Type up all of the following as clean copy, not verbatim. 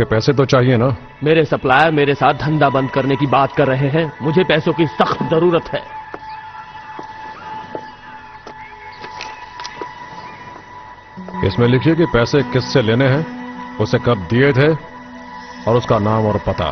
के पैसे तो चाहिए ना। मेरे सप्लायर मेरे साथ धंधा बंद करने की बात कर रहे हैं। मुझे पैसों की सख्त जरूरत है। इसमें लिखिए कि पैसे किससे लेने हैं, उसे कब दिए थे और उसका नाम और पता।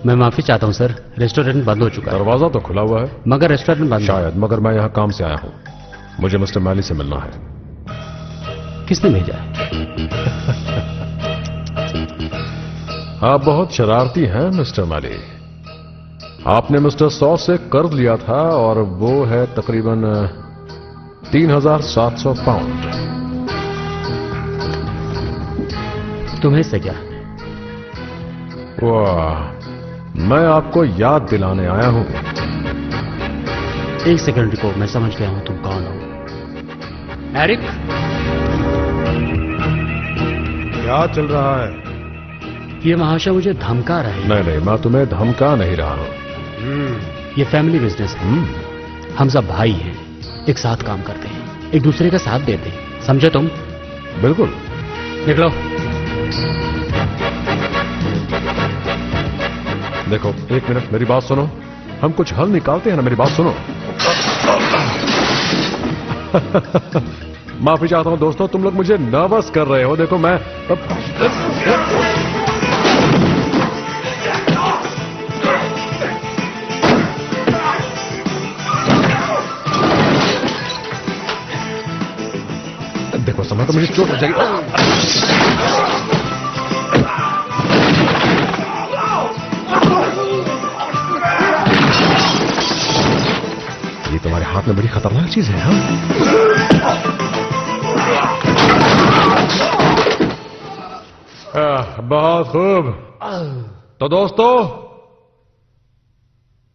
मैं माफी चाहता हूं सर, रेस्टोरेंट बंद हो चुका है। दरवाजा तो खुला हुआ है। मगर रेस्टोरेंट बंद है। शायद, मगर मैं यहां काम से आया हूं। मुझे मिस्टर मैली से मिलना है। किसने भेजा है? आप बहुत शरारती हैं मिस्टर मैली। आपने मिस्टर सॉ से कर्ज लिया था और वो है तकरीबन 3,700 पाउंड। तुम्हें इससे क्या? वाह, मैं आपको याद दिलाने आया हूं। एक सेकंड रुको, मैं समझ गया हूं तुम कौन हो। एरिक, क्या चल रहा है? ये महाशय मुझे धमका रहे हैं। नहीं नहीं, मैं तुम्हें धमका नहीं रहा हूं। ये फैमिली बिजनेस है। हम सब भाई हैं, एक साथ काम करते हैं, एक दूसरे का साथ देते हैं, समझे तुम? बिल्कुल। निकलो। देखो, एक मिनट, मेरी बात सुनो। हम कुछ हल निकालते हैं ना, मेरी बात सुनो। माफी चाहता हूं दोस्तों, तुम लोग मुझे नर्वस कर रहे हो। देखो मैं देखो, समय तो मुझे चोट लग जाएगी। ये तुम्हारे हाथ में बड़ी खतरनाक चीज है। हाँ, बहुत खूब। तो दोस्तों,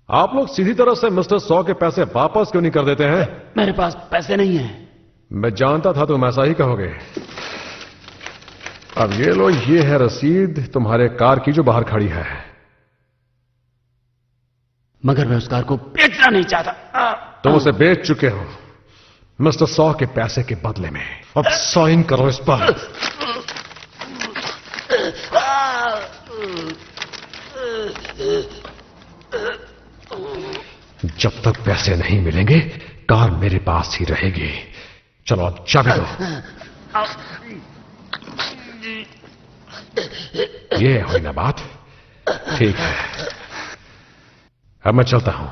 आप लोग सीधी तरह से मिस्टर सॉ के पैसे वापस क्यों नहीं कर देते हैं? मेरे पास पैसे नहीं हैं। मैं जानता था तुम ऐसा ही कहोगे। अब ये लो, ये है रसीद तुम्हारे कार की जो बाहर खड़ी है। मगर मैं उस कार को बेचना नहीं चाहता। तुम उसे बेच चुके हो मिस्टर सॉ के पैसे के बदले में। अब साइन करो इस पर। जब तक पैसे नहीं मिलेंगे, कार मेरे पास ही रहेगी। चलो अब चाबी दो। ये हुई ना बात। ठीक है, अब मैं चलता हूं।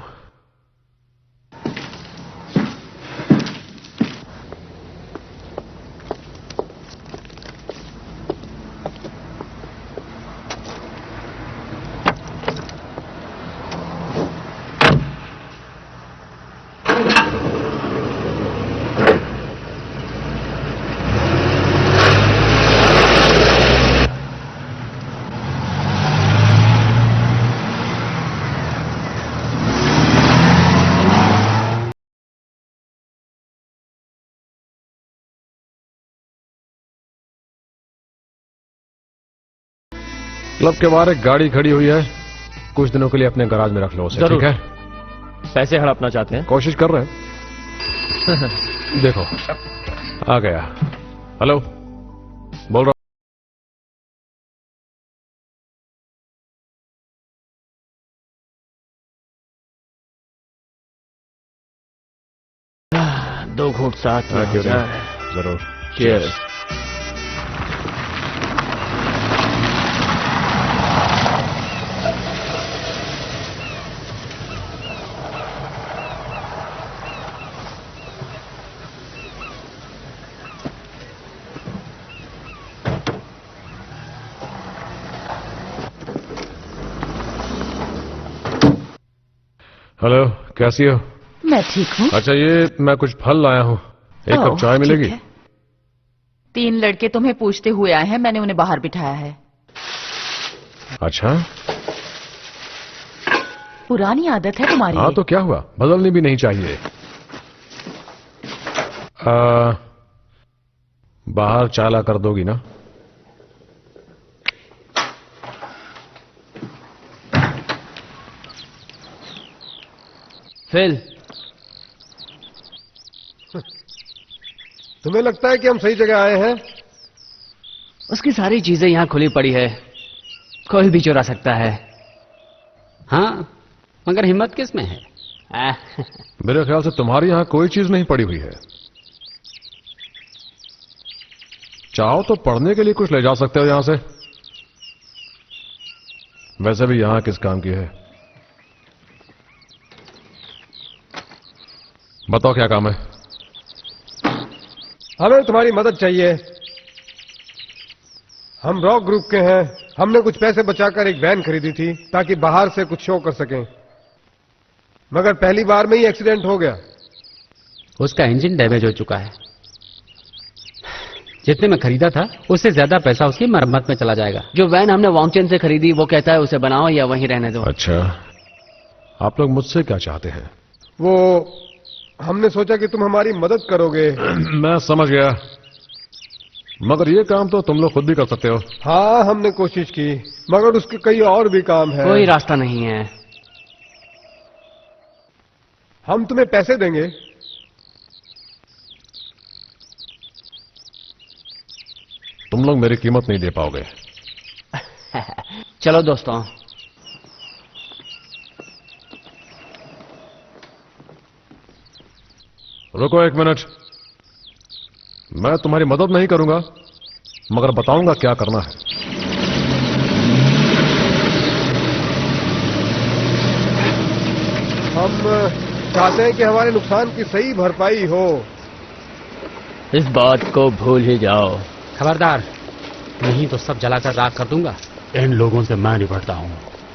क्लब के बाहर एक गाड़ी खड़ी हुई है, कुछ दिनों के लिए अपने गराज में रख लो उसे। ठीक है? पैसे हड़पना चाहते हैं? कोशिश कर रहे हैं। देखो, आ गया। हेलो, बोल रहा हूं। 2 घूंट साथ में हो जाए। जरूर। Cheers। हेलो, कैसी हो? मैं ठीक हूँ। अच्छा, ये मैं कुछ फल लाया हूं, एक कप चाय मिलेगी? 3 लड़के तुम्हें पूछते हुए आए हैं, मैंने उन्हें बाहर बिठाया है। अच्छा, पुरानी आदत है तुम्हारी। हाँ तो क्या हुआ, बदलनी भी नहीं चाहिए। बाहर चाला कर दोगी ना? फिल, तुम्हें लगता है कि हम सही जगह आए हैं? उसकी सारी चीजें यहां खुली पड़ी है, कोई भी चुरा सकता है। हाँ, मगर हिम्मत किस में है? मेरे ख्याल से तुम्हारी यहां कोई चीज नहीं पड़ी हुई है। चाहो तो पढ़ने के लिए कुछ ले जा सकते हो यहां से। वैसे भी यहां किस काम की है? बताओ क्या काम है? हमें तुम्हारी मदद चाहिए। हम रॉक ग्रुप के हैं। हमने कुछ पैसे बचाकर एक वैन खरीदी थी ताकि बाहर से कुछ शो कर सकें, मगर पहली बार में ही एक्सीडेंट हो गया। उसका इंजन डैमेज हो चुका है। जितने में खरीदा था उससे ज्यादा पैसा उसकी मरम्मत में चला जाएगा। जो वैन हमने वांगचेन से खरीदी वो कहता है उसे बनाओ या वहीं रहने दो। अच्छा, आप लोग मुझसे क्या चाहते हैं? वो हमने सोचा कि तुम हमारी मदद करोगे। मैं समझ गया, मगर ये काम तो तुम लोग खुद भी कर सकते हो। हाँ, हमने कोशिश की, मगर उसके कई और भी काम है। कोई रास्ता नहीं है। हम तुम्हें पैसे देंगे। तुम लोग मेरी कीमत नहीं दे पाओगे। चलो दोस्तों। रुको एक मिनट, मैं तुम्हारी मदद नहीं करूंगा, मगर बताऊंगा क्या करना है। हम चाहते हैं कि हमारे नुकसान की सही भरपाई हो। इस बात को भूल ही जाओ। खबरदार, नहीं तो सब जलाकर राख कर दूंगा। इन लोगों से मैं निपटता हूँ।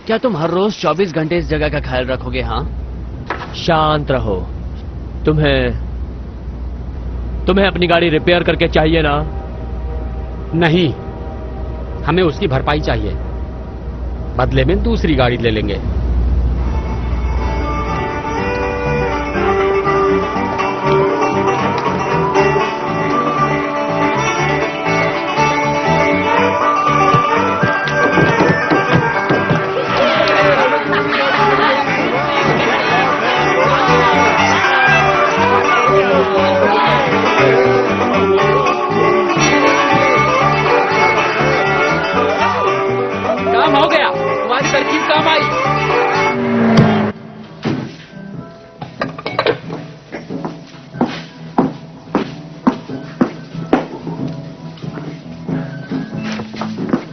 क्या तुम हर रोज 24 घंटे इस जगह का ख्याल रखोगे? हाँ, शांत रहो। तुम्हें अपनी गाड़ी रिपेयर करके चाहिए ना? नहीं, हमें उसकी भरपाई चाहिए। बदले में दूसरी गाड़ी ले लेंगे। काम हो गया, तुम्हारी तरकीब काम आई।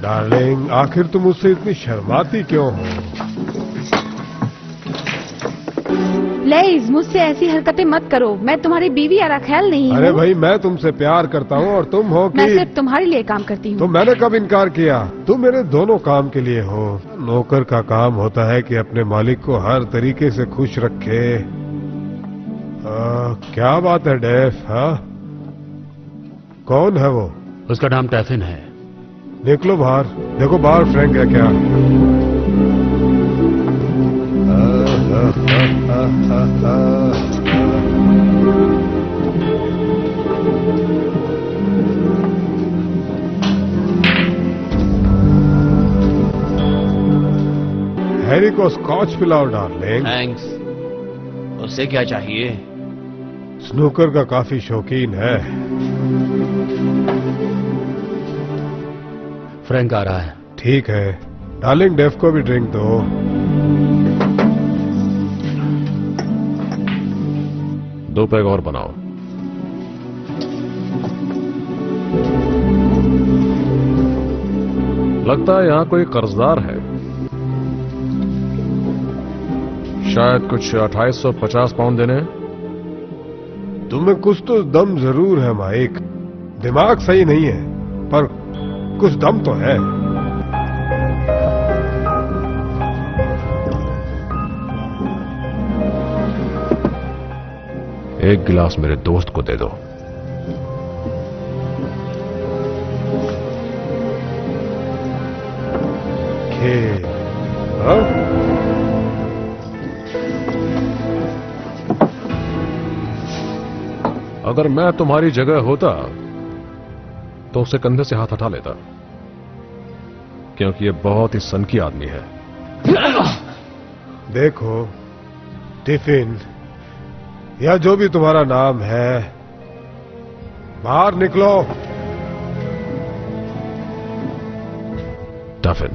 डार्लिंग, आखिर तुम मुझसे इतनी शर्माती क्यों हो? लेइज, मुझसे ऐसी हरकतें मत करो। मैं तुम्हारी बीवी या राखेल नहीं हूँ। अरे भाई, मैं तुमसे प्यार करता हूँ और तुम हो मैं कि... सिर्फ तुम्हारे लिए काम करती हूँ। तो मैंने कब इनकार किया? तुम मेरे दोनों काम के लिए हो। नौकर का काम होता है कि अपने मालिक को हर तरीके से खुश रखे। क्या बात है डेफ? हाँ, कौन है वो? उसका नाम टैफिन है। निकलो बाहर, देखो बाहर फ्रैंक है क्या? हैरी को स्कॉच पिलाओ डार्लिंग। थैंक्स। उससे क्या चाहिए? स्नूकर का काफी शौकीन है। फ्रैंक आ रहा है। ठीक है डार्लिंग, डेफ को भी ड्रिंक दो। दो पैग और बनाओ। लगता है यहां कोई कर्जदार है, शायद कुछ 2850 पाउंड देने हैं। तुम्हें कुछ तो दम जरूर है माइक। दिमाग सही नहीं है पर कुछ दम तो है। एक गिलास मेरे दोस्त को दे दो। हाँ? अगर मैं तुम्हारी जगह होता तो उसे कंधे से हाथ हटा लेता, क्योंकि ये बहुत ही सनकी आदमी है। देखो टिफिन या जो भी तुम्हारा नाम है, बाहर निकलो। टफिन।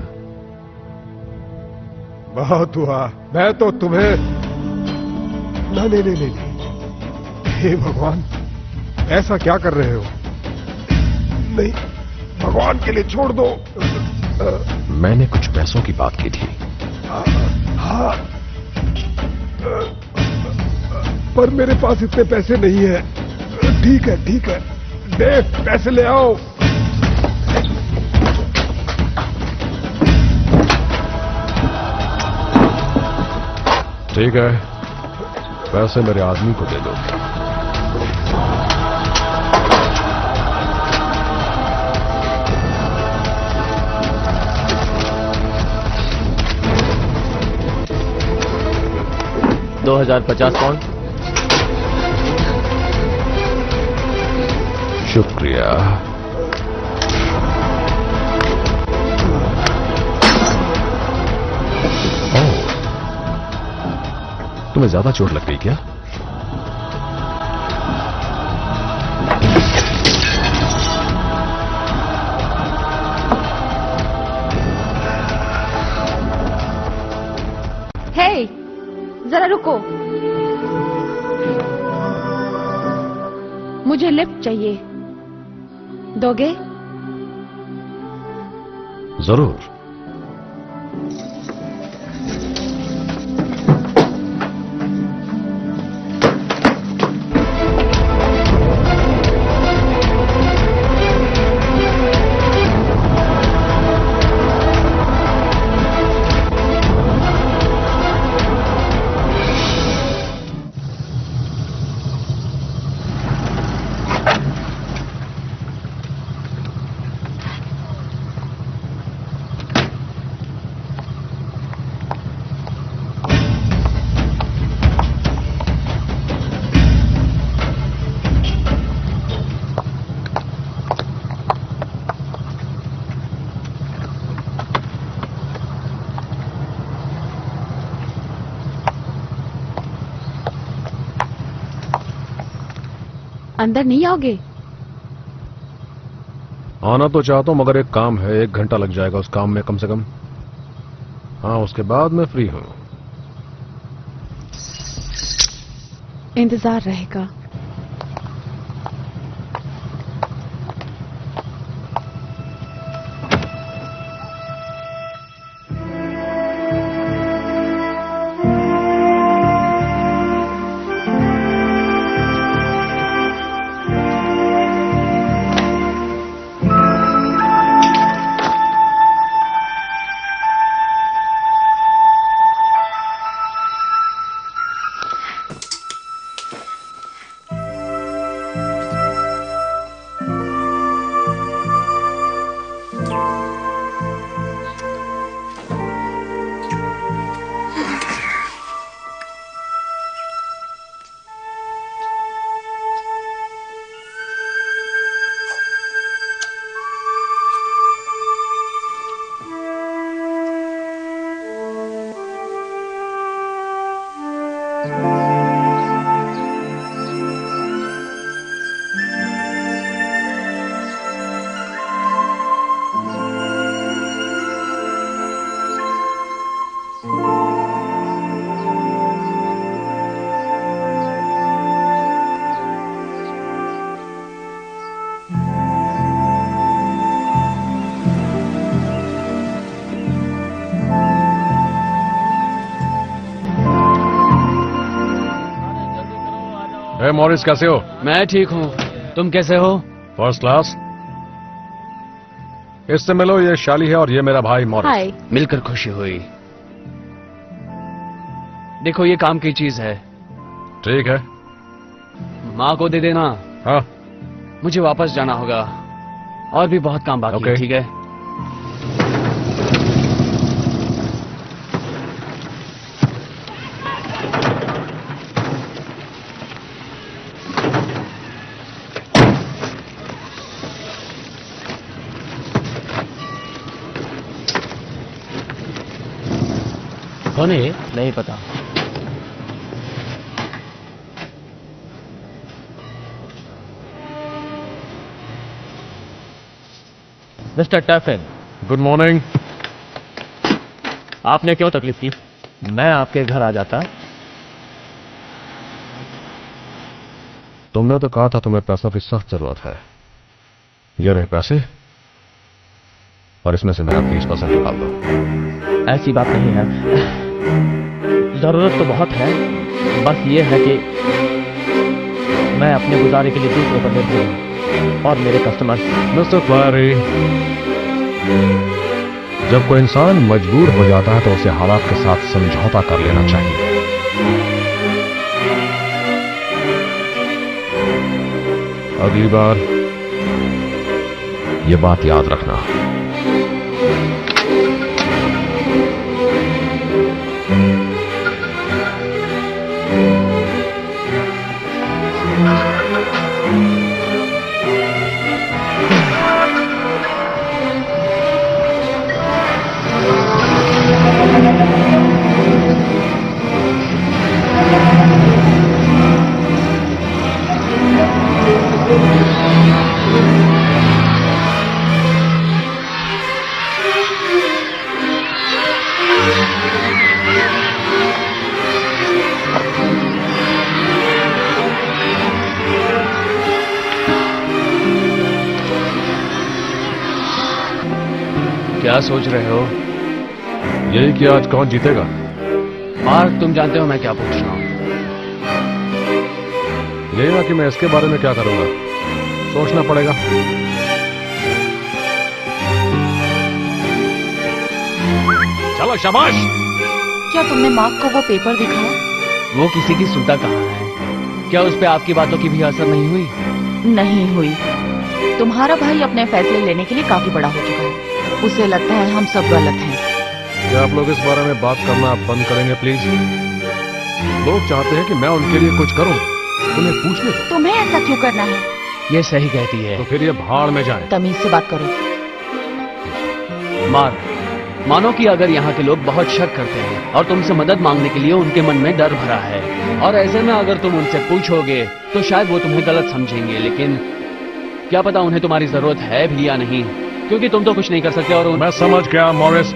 बहुत हुआ, मैं तो तुम्हें नहीं नहीं नहीं नहीं, हे भगवान, ऐसा क्या कर रहे हो? नहीं, भगवान के लिए छोड़ दो। मैंने कुछ पैसों की बात की थी। हाँ, पर मेरे पास इतने पैसे नहीं है। ठीक है, देव पैसे ले आओ। ठीक है, पैसे मेरे आदमी को दे दो। $2050 शुक्रिया। ओह, तुम्हें ज्यादा चोट लग गई क्या? हे, जरा रुको, मुझे लिफ्ट चाहिए, दोगे? जरूर। अंदर नहीं आओगे? आना तो चाहता हूं, मगर एक काम है, 1 घंटा लग जाएगा उस काम में कम से कम। हाँ, उसके बाद मैं फ्री हूं। इंतजार रहेगा। हे मॉरिस, कैसे हो? मैं ठीक हूं, तुम कैसे हो? First class. इससे मिलो, ये शाली है और ये मेरा भाई मॉरिस। हाय। मिलकर खुशी हुई। देखो, ये काम की चीज है। ठीक है। माँ को दे देना। हाँ, मुझे वापस जाना होगा, और भी बहुत काम बाकी है। Okay. ठीक है? कौन है ये? नहीं पता। Mister Taffin, good morning. आपने क्यों तकलीफ की? मैं आपके घर आ जाता। तुमने तो कहा था तुम्हें पैसों की सख्त जरूरत है। ये रहे पैसे, और इसमें से मेरा 20% निकाल दो। ऐसी बात नहीं है, जरूरत तो बहुत है, बस ये है कि मैं अपने गुजारे के लिए दूसरों पर निर्भर हूं और मेरे कस्टमर। मिस्टर फ्लैरी, जब कोई इंसान मजबूर हो जाता है तो उसे हालात के साथ समझौता कर लेना चाहिए। अगली बार ये बात याद रखना। क्या सोच रहे हो? यही कि आज कौन जीतेगा। मार्क, तुम जानते हो मैं क्या पूछ रहा हूं। यही ना कि मैं इसके बारे में क्या करूंगा, सोचना पड़ेगा। चलो शाबाश। क्या तुमने मार्क को वो पेपर दिखाया? वो किसी की सुनता कहाँ है? क्या उस पे आपकी बातों की भी असर नहीं हुई? नहीं हुई। तुम्हारा भाई अपने फैसले लेने के लिए काफी बड़ा हो चुका है। उसे लगता है हम सब गलत हैं। क्या आप लोग इस बारे में बात करना बंद करेंगे प्लीज? लोग चाहते हैं कि मैं उनके लिए कुछ करूं, उन्हें पूछने दो। तुम्हें ऐसा क्यों करना है? ये सही कहती है। तो फिर ये भाड़ में जाए। तमीज से बात करो। मार्क, मानो कि अगर यहाँ के लोग बहुत शक करते हैं और तुमसे मदद मांगने के लिए उनके मन में डर भरा है, और ऐसे में अगर तुम उनसे पूछोगे तो शायद वो तुम्हें गलत समझेंगे, लेकिन क्या पता उन्हें तुम्हारी जरूरत है भी या नहीं, क्योंकि तुम तो कुछ नहीं कर सकते। और मैं समझ गया मॉरिस।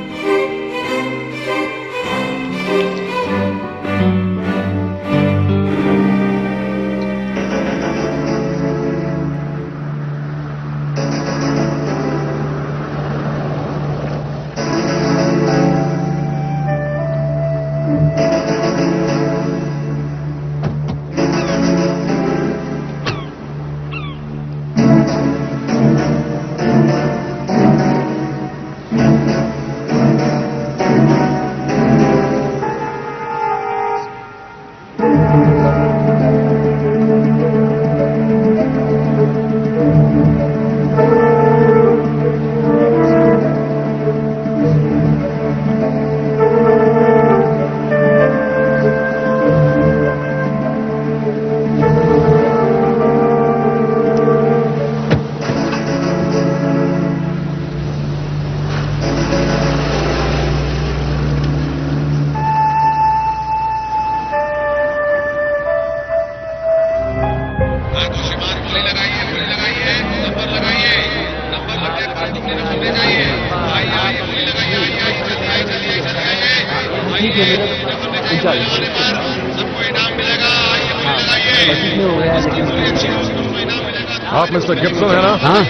आप मिस्टर गिब्सन है ना? हाँ,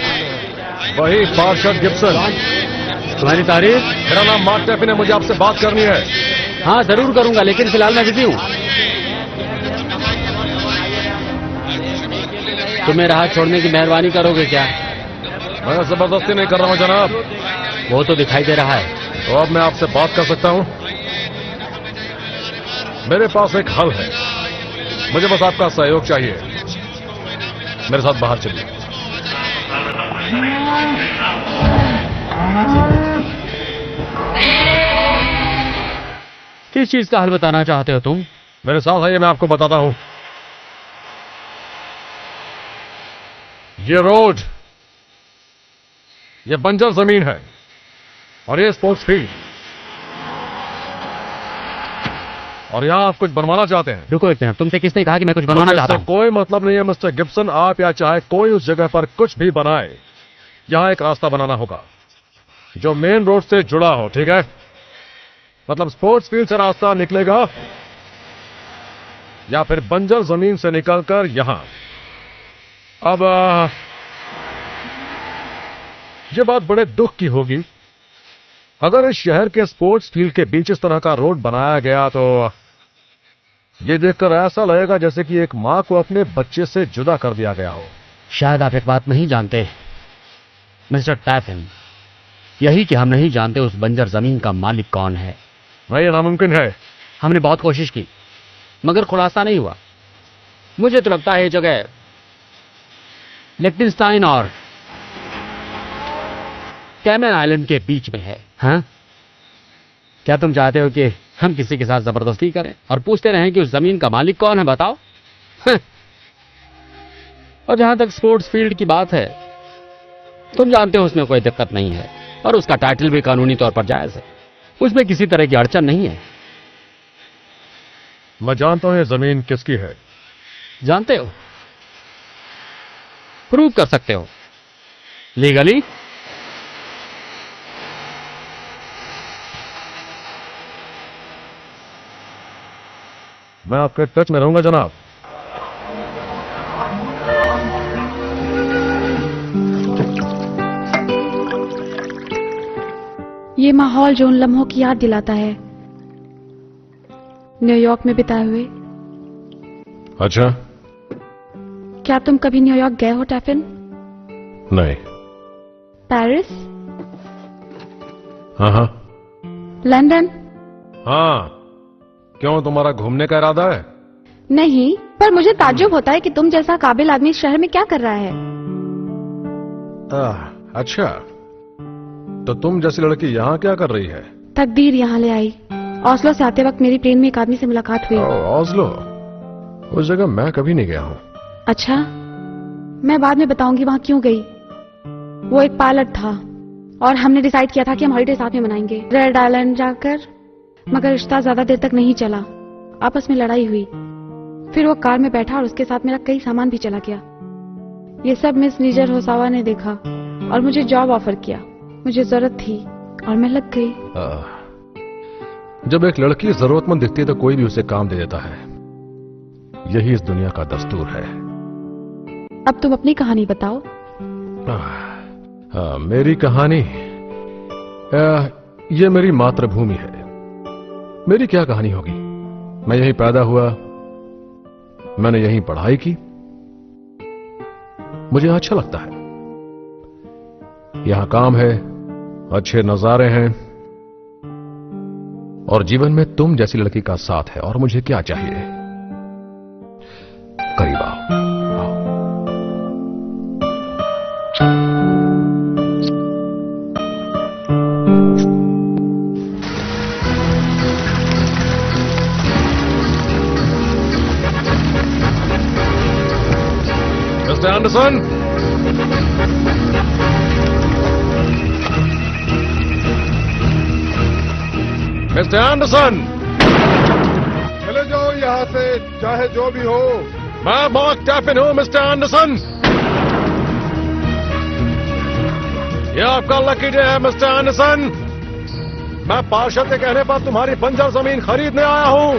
वही पार्षद गिब्सन। तुम्हारी तारीफ। मेरा नाम मार्क टैफिन है, मुझे आपसे बात करनी है। हाँ जरूर करूंगा, लेकिन फिलहाल मैं बिजी हूँ। तुम्हें राहत छोड़ने की मेहरबानी करोगे क्या? मैं जबरदस्ती नहीं कर रहा हूँ जनाब। वो तो दिखाई दे रहा है। तो अब मैं आपसे बात कर सकता हूँ? मेरे पास एक हल है, मुझे बस आपका सहयोग चाहिए। मेरे साथ बाहर चलिए। किस चीज का हल बताना चाहते हो तुम? मेरे साथ आइए, मैं आपको बताता हूं। ये रोड, ये बंजर जमीन है और ये स्पोर्ट्स फील्ड। और यहाँ आप कुछ बनवाना चाहते हैं। रुको एक मिनट, तुमसे किसने कहा कि मैं कुछ बनवाना मुझे चाहता इससे हूँ? कोई मतलब नहीं है मिस्टर गिब्सन, आप या चाहे कोई उस जगह पर कुछ भी बनाए, यहाँ एक रास्ता बनाना होगा जो मेन रोड से जुड़ा हो, ठीक है? मतलब स्पोर्ट्स फील्ड से रास्ता निकलेगा या फिर बंजर जमीन से निकलकर यहां। अब यह बात बड़े दुख की होगी, अगर इस शहर के स्पोर्ट्स फील्ड के बीच इस तरह का रोड बनाया गया तो यह देखकर ऐसा लगेगा जैसे कि एक मां को अपने बच्चे से जुदा कर दिया गया हो। शायद आप एक बात नहीं जानते मिस्टर टैफिन, यही कि हम नहीं जानते उस बंजर जमीन का मालिक कौन है। नहीं, नामुमकिन है। हमने बहुत कोशिश की मगर खुलासा नहीं हुआ। मुझे तो लगता है ये जगह लिechtenstein और कैमन आइलैंड के बीच में है। हाँ, क्या तुम चाहते हो कि हम किसी के साथ जबरदस्ती करें और पूछते रहें कि उस जमीन का मालिक कौन है? बताओ। और जहां तक स्पोर्ट्स फील्ड की बात है, तुम जानते हो उसमें कोई दिक्कत नहीं है और उसका टाइटल भी कानूनी तौर पर जायज है, उसमें किसी तरह की अड़चन नहीं है। मैं जानता हूं ये जमीन किसकी है। जानते हो? प्रूव कर सकते हो लीगली? मैं आपके टच में रहूंगा जनाब। ये माहौल जो उन लम्हों की याद दिलाता है न्यूयॉर्क में बिताए हुए। अच्छा, क्या तुम कभी न्यूयॉर्क गए हो टैफिन? नहीं। पेरिस? हाँ हाँ। लंदन? हाँ, क्यों, तुम्हारा घूमने का इरादा है? नहीं, पर मुझे ताज्जुब होता है कि तुम जैसा काबिल आदमी इस शहर में क्या कर रहा है। अच्छा, तो तुम जैसी लड़की यहाँ क्या कर रही है? तकदीर यहाँ ले आई। ओस्लो से आते वक्त मेरी ट्रेन में एक आदमी से मुलाकात हुई। ओस्लो? उस जगह मैं कभी नहीं गया हूँ। अच्छा, मैं बाद में बताऊंगी वहां क्यों गई। वो एक पायलट था और हमने डिसाइड किया था कि हम हॉलिडे साथ में मनाएंगे रेड आइलैंड जाकर, मगर रिश्ता ज्यादा देर तक नहीं चला। आपस में लड़ाई हुई, फिर वो कार में बैठा और उसके साथ मेरा कई सामान भी चला गया। ये सब मिस नीजर होसावा ने देखा और मुझे जॉब ऑफर किया। मुझे जरूरत थी और मैं लग गई। जब एक लड़की जरूरतमंद दिखती है तो कोई भी उसे काम दे देता है, यही इस दुनिया का दस्तूर है। अब तुम अपनी कहानी बताओ। मेरी कहानी, ये मेरी मातृभूमि है। मेरी क्या कहानी होगी? मैं यहीं पैदा हुआ, मैंने यहीं पढ़ाई की, मुझे यहां अच्छा लगता है। यहां काम है, अच्छे नजारे हैं और जीवन में तुम जैसी लड़की का साथ है। और मुझे क्या चाहिए? करीब आओ। मिस्टर एंडरसन, मिस्टर एंडरसन, चले जाओ यहाँ से, चाहे जो भी हो। मैं मार्क टैफिन हूं मिस्टर एंडरसन। यह आपका लकी डे है मिस्टर एंडरसन। मैं पार्षद के कहने पर तुम्हारी बंजर जमीन खरीदने आया हूं।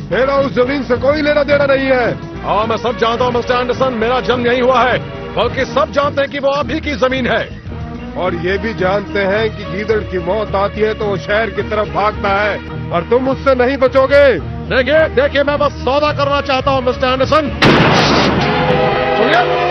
मेरा उस जमीन से कोई लेना देना नहीं है। और मैं सब जानता हूं मिस्टर एंडरसन, मेरा जन्म यहीं हुआ है, बल्कि सब जानते हैं कि वो आप ही की जमीन है। और ये भी जानते हैं कि गीदड़ की मौत आती है तो वो शहर की तरफ भागता है और तुम उससे नहीं बचोगे। देखिए देखिए, मैं बस सौदा करना चाहता हूं मिस्टर एंडरसन। सुनिए,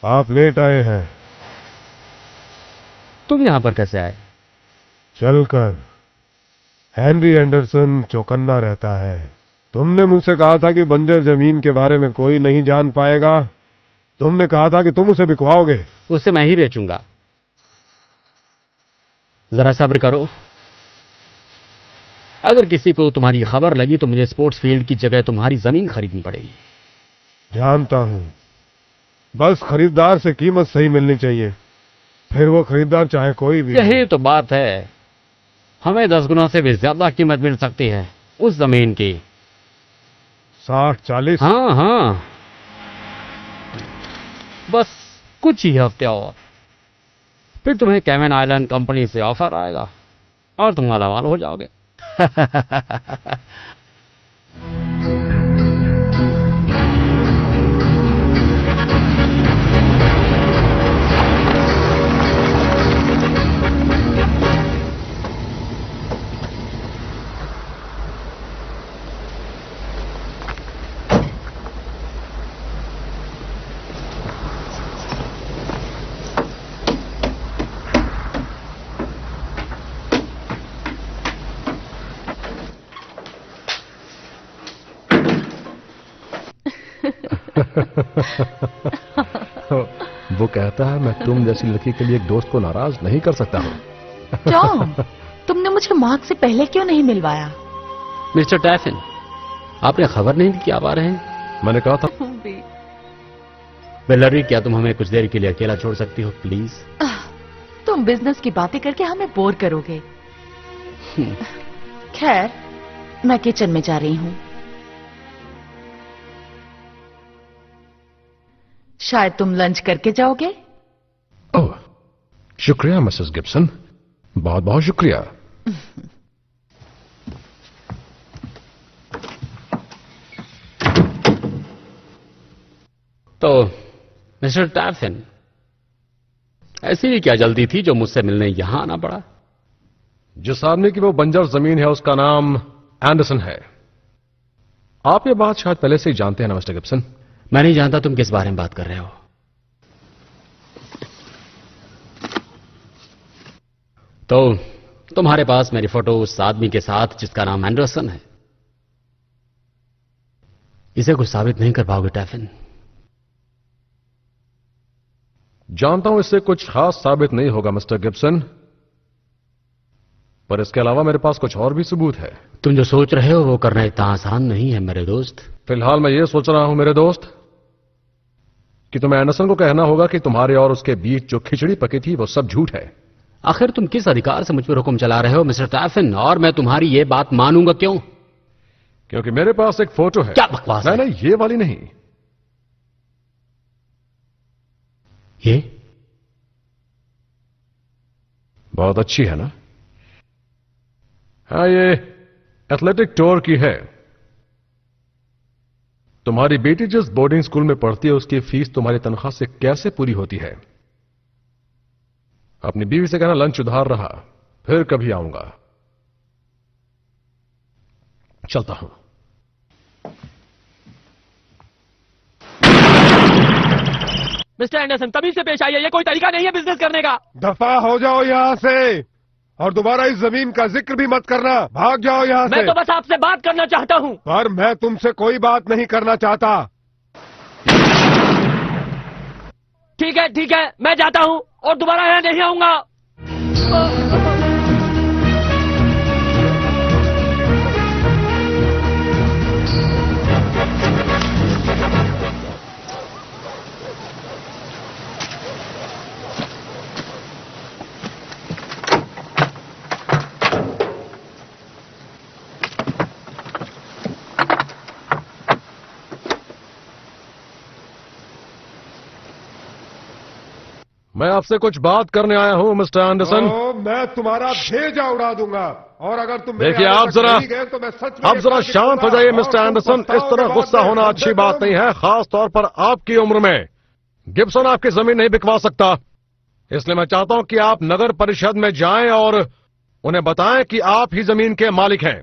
आप लेट आए हैं। तुम यहां पर कैसे आए? चलकर। हेनरी एंडरसन चौकन्ना रहता है। तुमने मुझसे कहा था कि बंजर जमीन के बारे में कोई नहीं जान पाएगा। तुमने कहा था कि तुम उसे बिकवाओगे। उसे मैं ही बेचूंगा। जरा सब्र करो। अगर किसी को तुम्हारी खबर लगी तो मुझे स्पोर्ट्स फील्ड की जगह तुम्हारी जमीन खरीदनी पड़ेगी। जानता हूं, बस खरीदार से कीमत सही मिलनी चाहिए, फिर वो खरीदार चाहे कोई भी हो। यही तो बात है, हमें 10 गुना से भी ज्यादा कीमत मिल सकती है उस जमीन की। 60-40? हाँ हाँ, बस कुछ ही हफ्ते और, फिर तुम्हें कैमन आइलैंड कंपनी से ऑफर आएगा और तुम मालामाल हो जाओगे। वो कहता है मैं तुम जैसी लड़की के लिए एक दोस्त को नाराज नहीं कर सकता हूँ। टॉम, तुमने मुझे मार्क से पहले क्यों नहीं मिलवाया? मिस्टर टैफिन, आपने खबर नहीं दी कि आप आ रहे हैं? मैंने कहा था बेलरी, क्या तुम हमें कुछ देर के लिए अकेला छोड़ सकती हो प्लीज? तुम बिजनेस की बातें करके हमें बोर करोगे। खैर, मैं किचन में जा रही हूँ। शायद तुम लंच करके जाओगे। ओह, शुक्रिया मिसेस गिब्सन, बहुत बहुत शुक्रिया। तो मिस्टर टैफिन, ऐसी भी क्या जल्दी थी जो मुझसे मिलने यहां आना पड़ा? जिस आदमी की वो बंजर जमीन है उसका नाम एंडरसन है। आप ये बात शायद पहले से ही जानते हैं ना मिस्टर गिब्सन? मैं नहीं जानता तुम किस बारे में बात कर रहे हो। तो तुम्हारे पास मेरी फोटो उस आदमी के साथ जिसका नाम एंडरसन है, इसे कुछ साबित नहीं कर पाओगे टैफिन? जानता हूं इससे कुछ खास साबित नहीं होगा मिस्टर गिब्सन, पर इसके अलावा मेरे पास कुछ और भी सबूत है। तुम जो सोच रहे हो वो करना इतना आसान नहीं है मेरे दोस्त। फिलहाल मैं ये सोच रहा हूं मेरे दोस्त कि तुम्हें एंडरसन को कहना होगा कि तुम्हारे और उसके बीच जो खिचड़ी पकी थी वो सब झूठ है। आखिर तुम किस अधिकार से मुझ पर हुक्म चला रहे हो मिस्टर टैफिन, और मैं तुम्हारी ये बात मानूंगा क्यों? क्योंकि मेरे पास एक फोटो है। क्या बकवास है? नहीं, ये वाली नहीं। ये बहुत अच्छी है ना? हाँ, ये एथलेटिक टूर की है। तुम्हारी बेटी जिस बोर्डिंग स्कूल में पढ़ती है उसकी फीस तुम्हारी तनख्वाह से कैसे पूरी होती है? अपनी बीवी से कहना लंच उधार रहा, फिर कभी आऊंगा। चलता हूं। मिस्टर एंडरसन, तभी से पेश आइए, ये कोई तरीका नहीं है बिजनेस करने का। दफा हो जाओ यहाँ से, और दोबारा इस जमीन का जिक्र भी मत करना। भाग जाओ यहाँ से। मैं तो बस आपसे बात करना चाहता हूं। पर मैं तुमसे कोई बात नहीं करना चाहता। ठीक है, मैं जाता हूं और दोबारा यहां नहीं आऊंगा। मैं आपसे कुछ बात करने आया हूं मिस्टर एंडरसन। मैं तुम्हारा भेजा उड़ा दूंगा, और अगर तुम मेरे देखिए, आगे आप तक जरा नहीं गए तो मैं सच में आप जरा शांत हो जाइए मिस्टर एंडरसन। इस तरह गुस्सा होना अच्छी बात नहीं है, खास तौर पर आपकी उम्र में। गिब्सन आपकी जमीन नहीं बिकवा सकता, इसलिए मैं चाहता हूं कि आप नगर परिषद में जाएं और उन्हें बताएं कि आप ही जमीन के मालिक हैं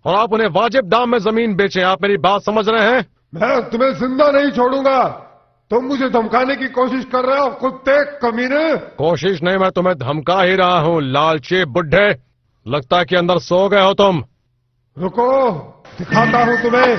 और आप उन्हें वाजिब दाम में जमीन बेचें। आप मेरी बात समझ रहे हैं? मैं तुम्हें जिंदा नहीं छोड़ूंगा। तुम मुझे धमकाने की कोशिश कर रहे हो, कुत्ते कमीने। कोशिश नहीं, मैं तुम्हें धमका ही रहा हूं, लालची बुड्ढे। लगता है कि अंदर सो गए हो तुम। रुको, दिखाता हूं तुम्हें।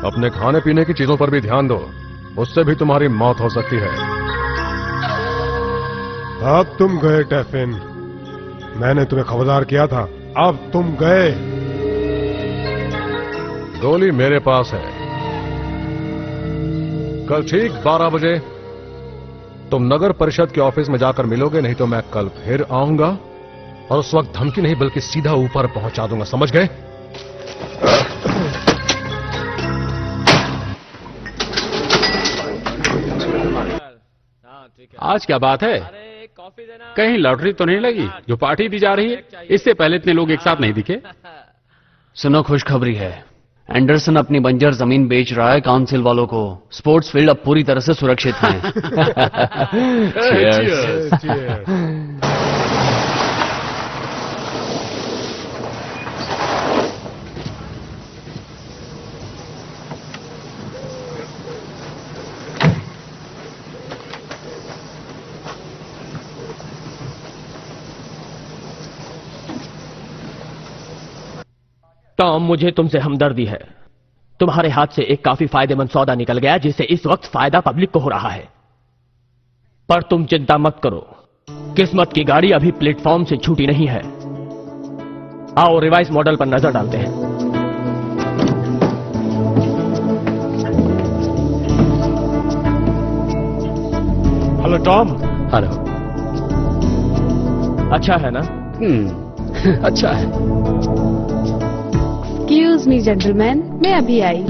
अपने खाने पीने की चीजों पर भी ध्यान दो, उससे भी तुम्हारी मौत हो सकती है। अब तुम गए टेफिन, मैंने तुम्हें खबरदार किया था, अब तुम गए। गोली मेरे पास है। कल ठीक 12 बजे तुम नगर परिषद के ऑफिस में जाकर मिलोगे, नहीं तो मैं कल फिर आऊंगा और उस वक्त धमकी नहीं बल्कि सीधा ऊपर पहुंचा दूंगा, समझ गए? आज क्या बात है? कहीं लॉटरी तो नहीं लगी जो पार्टी दी जा रही है? इससे पहले इतने लोग एक साथ नहीं दिखे। सुनो, खुशखबरी है। एंडरसन अपनी बंजर जमीन बेच रहा है काउंसिल वालों को। स्पोर्ट्स फील्ड अब पूरी तरह से सुरक्षित है। Cheers. Cheers. टॉम, मुझे तुमसे हमदर्दी है। तुम्हारे हाथ से एक काफी फायदेमंद सौदा निकल गया जिससे इस वक्त फायदा पब्लिक को हो रहा है। पर तुम चिंता मत करो, किस्मत की गाड़ी अभी प्लेटफॉर्म से छूटी नहीं है। आओ रिवाइज मॉडल पर नजर डालते हैं। Hello Tom. हेलो। अच्छा है ना? अच्छा है। एक्सक्यूज मी जेंटलमैन, मैं अभी आई।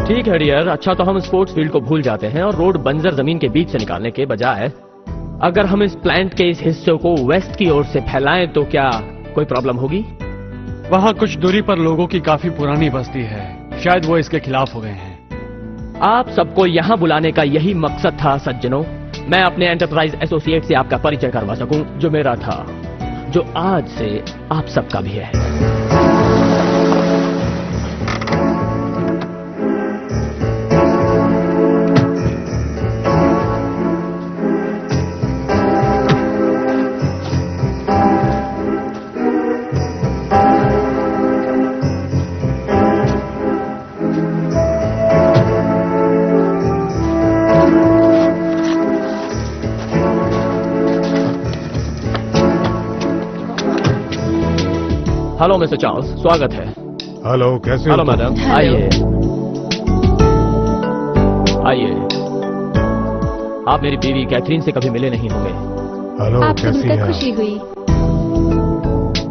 ठीक है डियर, अच्छा तो हम स्पोर्ट्स फील्ड को भूल जाते हैं और रोड बंजर जमीन के बीच से निकालने के बजाय अगर हम इस प्लांट के इस हिस्से को वेस्ट की ओर से फैलाएं तो क्या कोई प्रॉब्लम होगी? वहाँ कुछ दूरी पर लोगों की काफी पुरानी बस्ती है, शायद वो इसके खिलाफ हो गए हैं। आप सबको यहाँ बुलाने का यही मकसद था सज्जनों, मैं अपने एंटरप्राइज एसोसिएट से आपका परिचय करवा सकूं, जो मेरा था, जो आज से आप सबका भी है। हेलो मिस्टर चार्ल्स, स्वागत है। हेलो, कैसे हो? हेलो मैडम, आइए आइए। आप मेरी बीवी कैथरीन से कभी मिले नहीं होंगे। हेलो, आपसे कैसी मिलकर हैं खुशी हुई।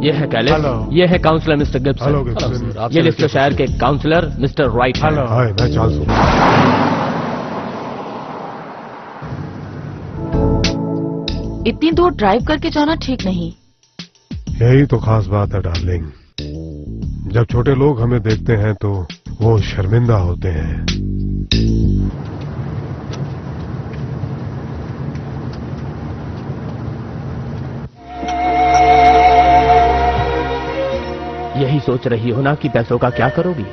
ये है कैलिस, हेलो। ये है counsellor mister Gibson. Hello Gibson. ये लिस्टर शहर के counsellor mister Wright. Hello. Hi, मैं चार्ल्स हूँ। इतनी दूर ड्राइव करके जाना ठीक नहीं। यही तो खास बात है डार्लिंग, जब छोटे लोग हमें देखते हैं तो वो शर्मिंदा होते हैं। यही सोच रही हो ना कि पैसों का क्या करोगी?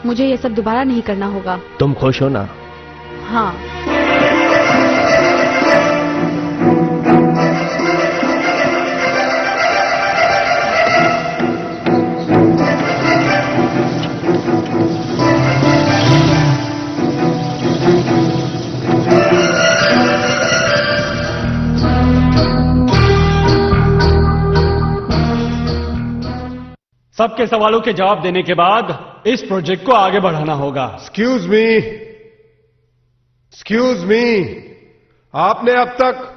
मुझे ये सब दोबारा नहीं करना होगा। तुम खुश हो ना? हाँ। सबके सवालों के जवाब देने के बाद इस प्रोजेक्ट को आगे बढ़ाना होगा। एक्सक्यूज मी, आपने अब तक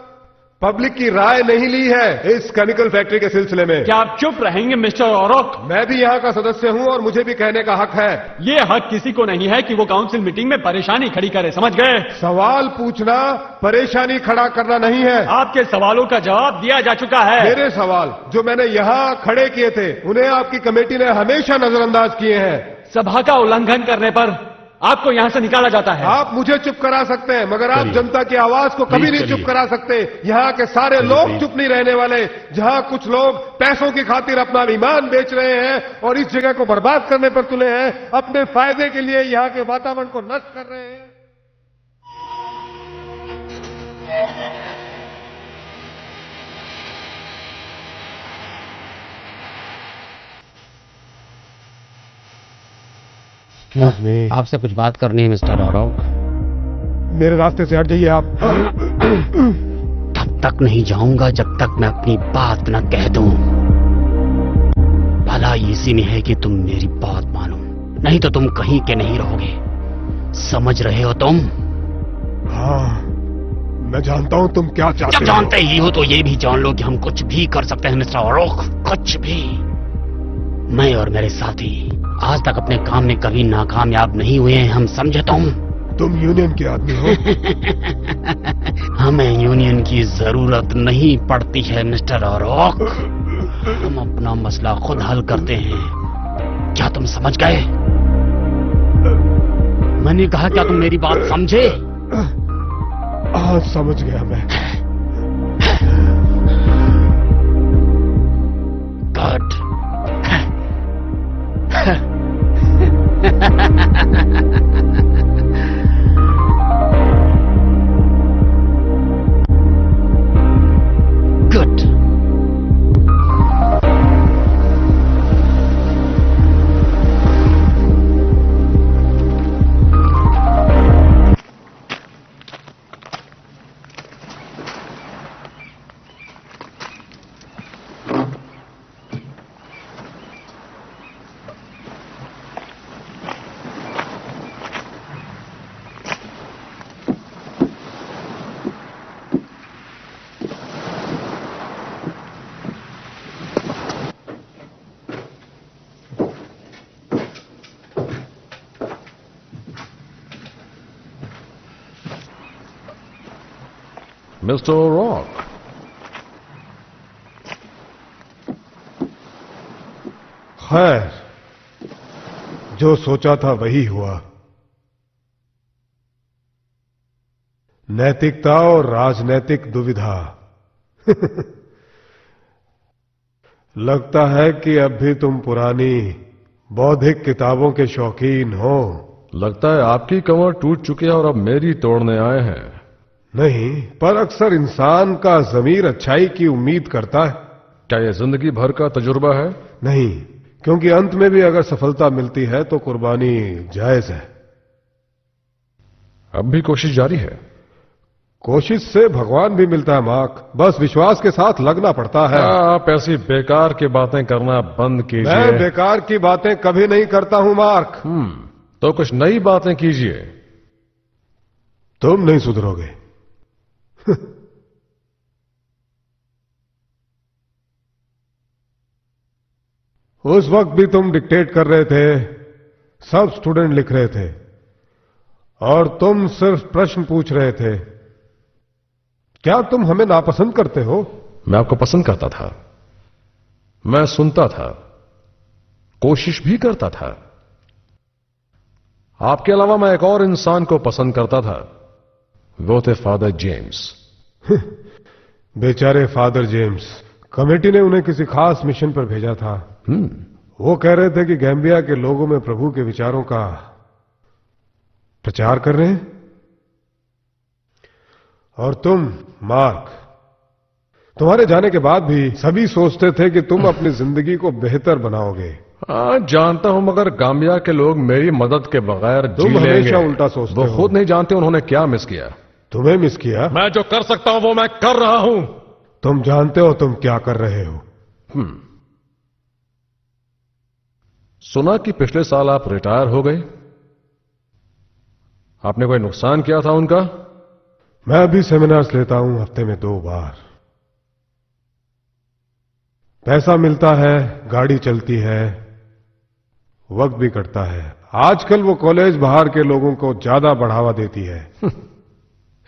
पब्लिक की राय नहीं ली है इस केमिकल फैक्ट्री के सिलसिले में। क्या आप चुप रहेंगे मिस्टर औरक? मैं भी यहाँ का सदस्य हूँ और मुझे भी कहने का हक है। ये हक किसी को नहीं है कि वो काउंसिल मीटिंग में परेशानी खड़ी करे, समझ गए? सवाल पूछना परेशानी खड़ा करना नहीं है। आपके सवालों का जवाब दिया जा चुका है। मेरे सवाल जो मैंने यहाँ खड़े किए थे उन्हें आपकी कमेटी ने हमेशा नजरअंदाज किए हैं। सभा का उल्लंघन करने पर आपको यहाँ से निकाला जाता है। आप मुझे चुप करा सकते हैं मगर आप जनता की आवाज को कभी नहीं चुप करा सकते। यहाँ के सारे लोग चुप नहीं रहने वाले। जहाँ कुछ लोग पैसों की खातिर अपना ईमान बेच रहे हैं और इस जगह को बर्बाद करने पर तुले हैं, अपने फायदे के लिए यहाँ के वातावरण को नष्ट कर रहे हैं। नहीं। आपसे कुछ बात करनी है मिस्टर औरव। मेरे रास्ते से हट जाइए आप। तब तक नहीं जाऊंगा जब तक मैं अपनी बात न कह दूं। भला इसी में है कि तुम मेरी बात मानो, नहीं तो तुम कहीं के नहीं रहोगे। समझ रहे हो तुम? हाँ, मैं जानता हूँ तुम क्या चाहते जब हो। जानते ही हो तो ये भी जान लो कि हम कुछ भी कर सकते हैं मिस्टर औरव, कुछ भी। मैं और मेरे साथी आज तक अपने काम में कभी नाकामयाब नहीं हुए हैं, हम समझे तुम यूनियन के आदमी हो। हमें यूनियन की जरूरत नहीं पड़ती है मिस्टर औरव। हम अपना मसला खुद हल करते हैं। क्या तुम समझ गए? मैंने कहा क्या तुम मेरी बात समझे? हाँ, समझ गया मैं। गुड। गुड। मिस्टर रॉक, खैर, जो सोचा था वही हुआ। नैतिकता और राजनैतिक दुविधा। लगता है कि अब भी तुम पुरानी बौद्धिक किताबों के शौकीन हो। लगता है आपकी कमर टूट चुकी है और अब मेरी तोड़ने आए हैं। नहीं, पर अक्सर इंसान का ज़मीर अच्छाई की उम्मीद करता है। क्या यह जिंदगी भर का तजुर्बा है? नहीं, क्योंकि अंत में भी अगर सफलता मिलती है तो कुर्बानी जायज है। अब भी कोशिश जारी है। कोशिश से भगवान भी मिलता है मार्क, बस विश्वास के साथ लगना पड़ता है। आप ऐसी बेकार की बातें करना बंद मैं कीजिए। बेकार की बातें कभी नहीं करता हूं मार्क। तो कुछ नई बातें कीजिए। तुम नहीं सुधरोगे। उस वक्त भी तुम डिक्टेट कर रहे थे, सब स्टूडेंट लिख रहे थे और तुम सिर्फ प्रश्न पूछ रहे थे। क्या तुम हमें नापसंद करते हो? मैं आपको पसंद करता था, मैं सुनता था, कोशिश भी करता था। आपके अलावा मैं एक और इंसान को पसंद करता था, वो थे फादर जेम्स। बेचारे फादर जेम्स, कमेटी ने उन्हें किसी खास मिशन पर भेजा था। वो कह रहे थे कि गैम्बिया के लोगों में प्रभु के विचारों का प्रचार कर रहे हैं। और तुम मार्क, तुम्हारे जाने के बाद भी सभी सोचते थे कि तुम अपनी जिंदगी को बेहतर बनाओगे। जानता हूं, मगर गाम्बिया के लोग मेरी मदद के बगैर जी तुम लेंगे। हमेशा उल्टा सोचते वो हो। खुद नहीं जानते उन्होंने क्या मिस किया। तुम्हें मिस किया? मैं जो कर सकता हूं वो मैं कर रहा हूं। तुम जानते हो तुम क्या कर रहे हो? सुना कि पिछले साल आप रिटायर हो गए। आपने कोई नुकसान किया था उनका? मैं अभी सेमिनार्स लेता हूं हफ्ते में 2 बार। पैसा मिलता है, गाड़ी चलती है, वक्त भी कटता है। आजकल वो कॉलेज बाहर के लोगों को ज्यादा बढ़ावा देती है।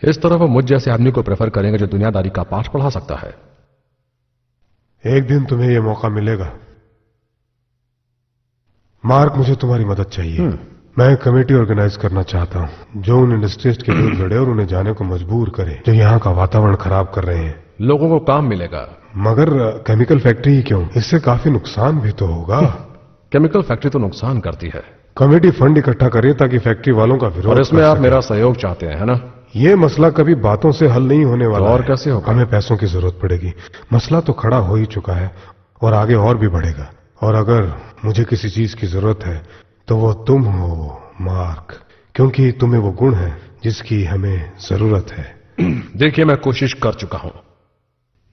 इस तरह वो मुझ जैसे आदमी को प्रेफर करेंगे जो दुनियादारी का पाठ पढ़ा सकता है। एक दिन तुम्हें यह मौका मिलेगा मार्क। मुझे तुम्हारी मदद चाहिए। मैं कमेटी ऑर्गेनाइज करना चाहता हूं जो उन इंडस्ट्रियलिस्ट के विरुद्ध लड़े और उन्हें जाने को मजबूर करे जो यहां का वातावरण खराब कर रहे हैं। लोगों को काम मिलेगा। मगर केमिकल फैक्ट्री ही क्यों, इससे काफी नुकसान भी तो होगा। केमिकल फैक्ट्री तो नुकसान करती है। कमेटी फंड इकट्ठा करे ताकि फैक्ट्री वालों का विरोध और इसमें कर आप सके। मेरा सहयोग चाहते हैं, है ना? ये मसला कभी बातों से हल नहीं होने वाला और है। कैसे होगा? हमें पैसों की जरूरत पड़ेगी। मसला तो खड़ा हो ही चुका है और आगे और भी बढ़ेगा। और अगर मुझे किसी चीज की जरूरत है तो वो तुम हो मार्क, क्योंकि तुम्हें वो गुण है जिसकी हमें जरूरत है। देखिए, मैं कोशिश कर चुका हूं।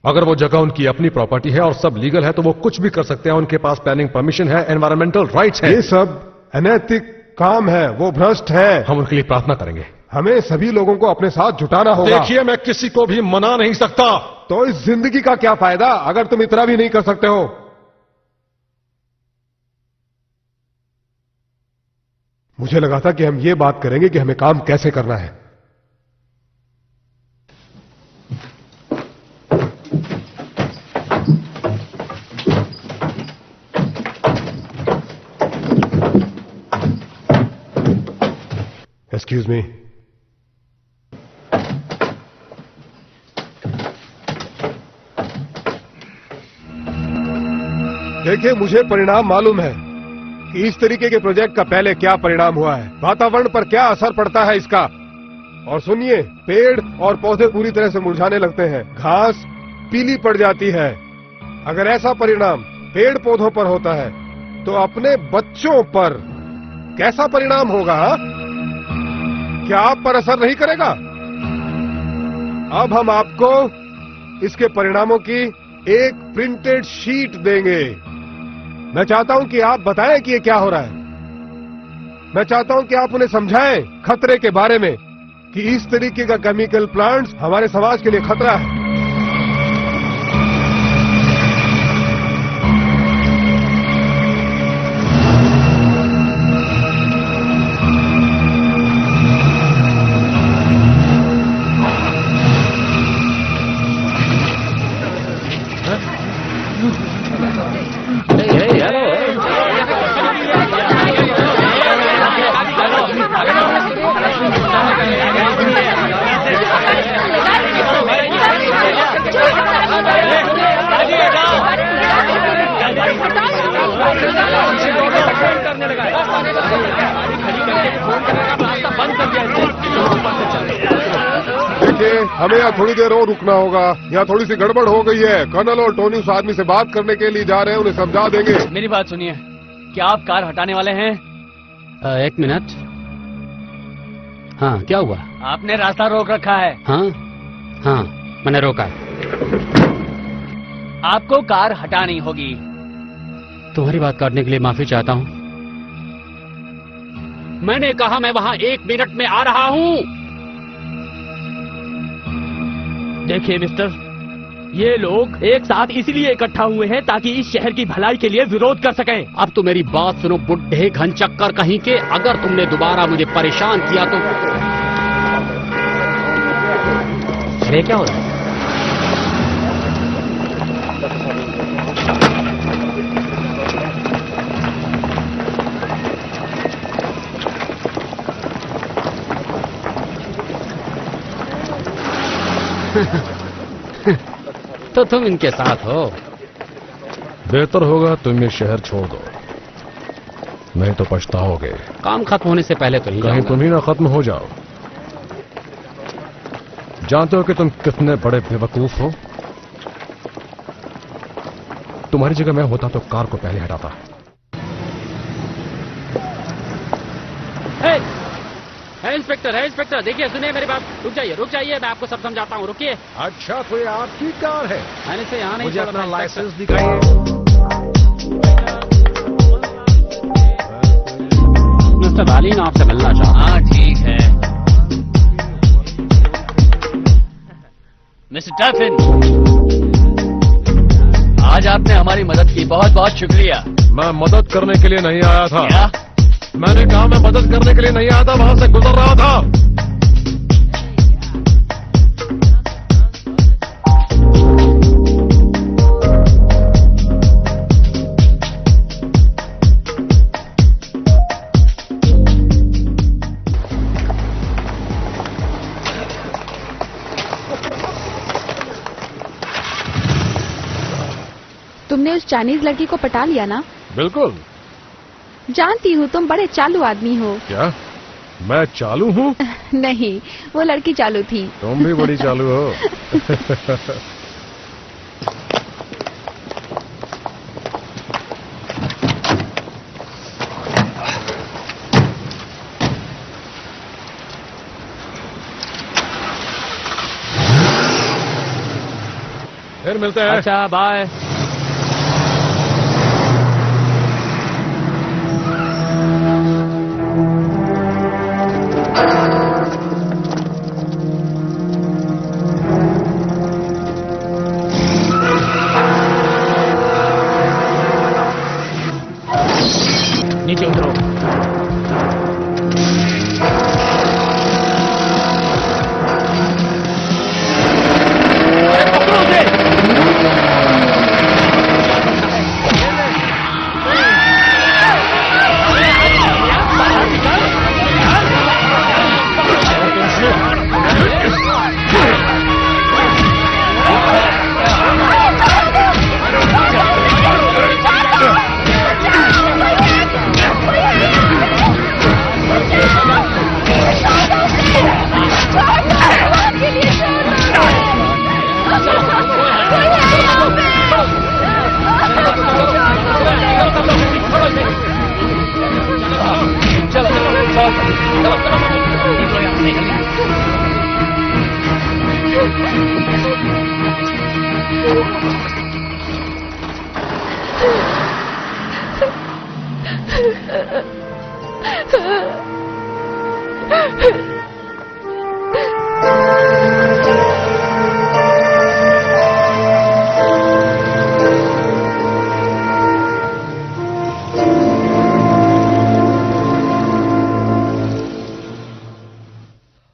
अगर वो जगह उनकी अपनी प्रॉपर्टी है और सब लीगल है तो वो कुछ भी कर सकते हैं। उनके पास प्लानिंग परमिशन है, एनवायरमेंटल राइट्स है। ये सब अनैतिक काम है, वो भ्रष्ट है। हम उनके लिए प्रार्थना करेंगे। हमें सभी लोगों को अपने साथ जुटाना होगा। देखिए, मैं किसी को भी मना नहीं सकता। तो इस जिंदगी का क्या फायदा अगर तुम इतना भी नहीं कर सकते हो? मुझे लगा था कि हम ये बात करेंगे कि हमें काम कैसे करना है। Excuse me. देखिए, मुझे परिणाम मालूम है कि इस तरीके के प्रोजेक्ट का पहले क्या परिणाम हुआ है, वातावरण पर क्या असर पड़ता है इसका। और सुनिए, पेड़ और पौधे पूरी तरह से मुरझाने लगते हैं, घास पीली पड़ जाती है। अगर ऐसा परिणाम पेड़ पौधों पर होता है तो अपने बच्चों पर कैसा परिणाम होगा? हा? क्या आप पर असर नहीं करेगा? अब हम आपको इसके परिणामों की एक प्रिंटेड शीट देंगे। मैं चाहता हूं कि आप बताएं कि ये क्या हो रहा है। मैं चाहता हूं कि आप उन्हें समझाएं खतरे के बारे में, कि इस तरीके का केमिकल प्लांट्स हमारे समाज के लिए खतरा है। देखिए, हमें यहाँ थोड़ी देर और रुकना होगा। यहाँ थोड़ी सी गड़बड़ हो गई है। कर्नल और टोनी उस आदमी से बात करने के लिए जा रहे हैं, उन्हें समझा देंगे। मेरी बात सुनिए, क्या आप कार हटाने वाले हैं? एक मिनट। हाँ, क्या हुआ? आपने रास्ता रोक रखा है। हाँ हाँ, मैंने रोका। आपको कार हटानी होगी। तुम्हारी बात काटने के लिए माफी चाहता हूँ। मैंने कहा मैं वहाँ 1 मिनट में आ रहा हूँ। देखिए मिस्टर, ये लोग एक साथ इसलिए इकट्ठा हुए हैं ताकि इस शहर की भलाई के लिए विरोध कर सकें। अब तो मेरी बात सुनो बुड्ढे घनचक्कर कहीं के। अगर तुमने दोबारा मुझे परेशान किया तो अरे क्या हो रहा है? तो तुम इनके साथ हो। बेहतर होगा तुम ये शहर छोड़ दो, नहीं तो पछताओगे। काम खत्म होने से पहले तो ही कहीं जाऊंगा। तुम ही ना खत्म हो जाओ। जानते हो कि तुम कितने बड़े बेवकूफ हो? तुम्हारी जगह मैं होता तो कार को पहले हटाता। है इंस्पेक्टर, देखिए सुनिए मेरी बात। रुक जाइए, मैं आपको सब समझाता हूँ। रुकिए। अच्छा, तो ये आपकी कार है? मैंने से यहाँ नहीं मुझे छोड़ा अपना था, लाइसेंस इंस्पेक्टर। दिखाइए। मिस्टर बाली, मैं आपसे मिलना चाहता हूँ। हाँ ठीक है। मिस्टर टैफिन, आज आपने हमारी मदद की, बहुत बहुत शुक्रिया। मैं मदद करने के लिए नहीं आया था। क्या? मैंने कहा मैं मदद करने के लिए नहीं आया था, वहां से गुजर रहा था। तुमने उस चाइनीज लड़की को पटा लिया ना? बिल्कुल। जानती हूँ तुम बड़े चालू आदमी हो। क्या मैं चालू हूँ? नहीं, वो लड़की चालू थी। तुम भी बड़ी चालू हो। फिर मिलते हैं। अच्छा बाय। नीचे उतरो।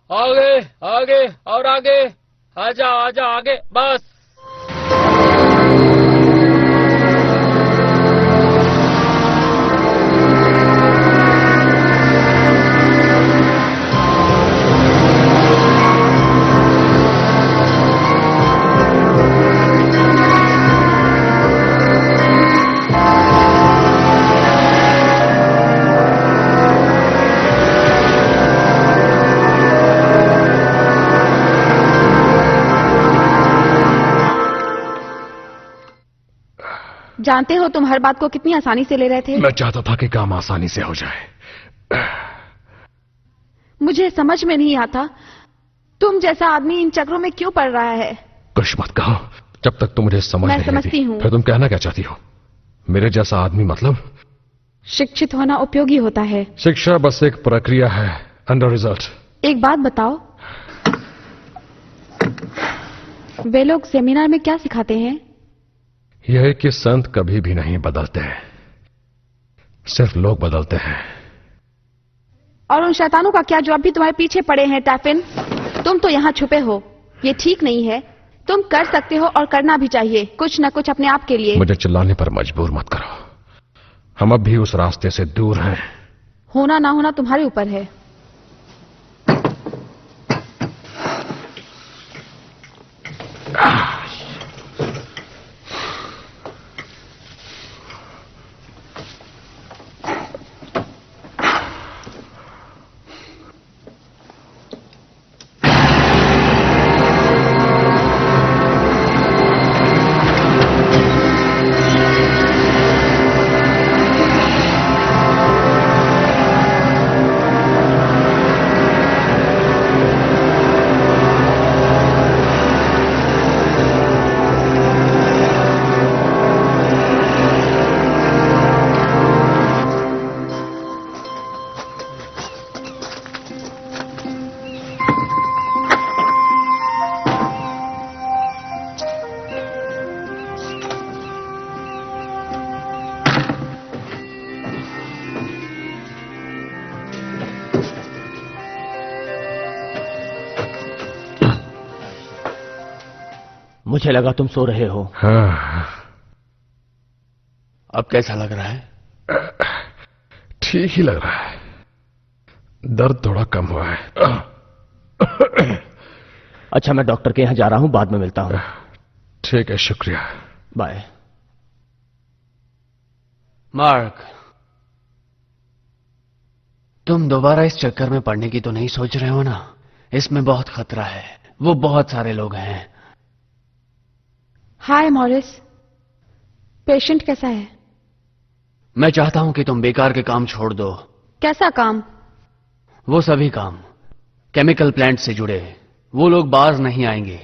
आगे आगे और आगे, आजा आजा आगे, बस। जानते हो तुम हर बात को कितनी आसानी से ले रहे थे। मैं चाहता था कि काम आसानी से हो जाए। मुझे समझ में नहीं आता तुम जैसा आदमी इन चक्रों में क्यों पड़ रहा है। कुछ मत कहो जब तक तुम मुझे समझ मैं नहीं समझती लेती। हूँ। फिर तुम कहना क्या चाहती हो? मेरे जैसा आदमी मतलब? शिक्षित होना उपयोगी होता है। शिक्षा बस एक प्रक्रिया है, अंडर रिजल्ट। एक बात बताओ, वे लोग सेमिनार में क्या सिखाते हैं? यह है कि संत कभी भी नहीं बदलते हैं, सिर्फ लोग बदलते हैं। और उन शैतानों का क्या जो अभी तुम्हारे पीछे पड़े हैं टैफिन? तुम तो यहाँ छुपे हो, ये ठीक नहीं है। तुम कर सकते हो और करना भी चाहिए कुछ न कुछ अपने आप के लिए। मुझे चिल्लाने पर मजबूर मत करो, हम अब भी उस रास्ते से दूर हैं। होना ना होना तुम्हारे ऊपर है। मुझे लगा तुम सो रहे हो। हाँ, अब कैसा लग रहा है? ठीक ही लग रहा है, दर्द थोड़ा कम हुआ है। अच्छा मैं डॉक्टर के यहां जा रहा हूं, बाद में मिलता हूं। ठीक है, शुक्रिया। बाय। मार्क, तुम दोबारा इस चक्कर में पड़ने की तो नहीं सोच रहे हो ना? इसमें बहुत खतरा है, वो बहुत सारे लोग हैं। हाय मॉरिस, पेशेंट कैसा है? मैं चाहता हूं कि तुम बेकार के काम छोड़ दो। कैसा काम? वो सभी काम केमिकल प्लांट से जुड़े। वो लोग बाज नहीं आएंगे,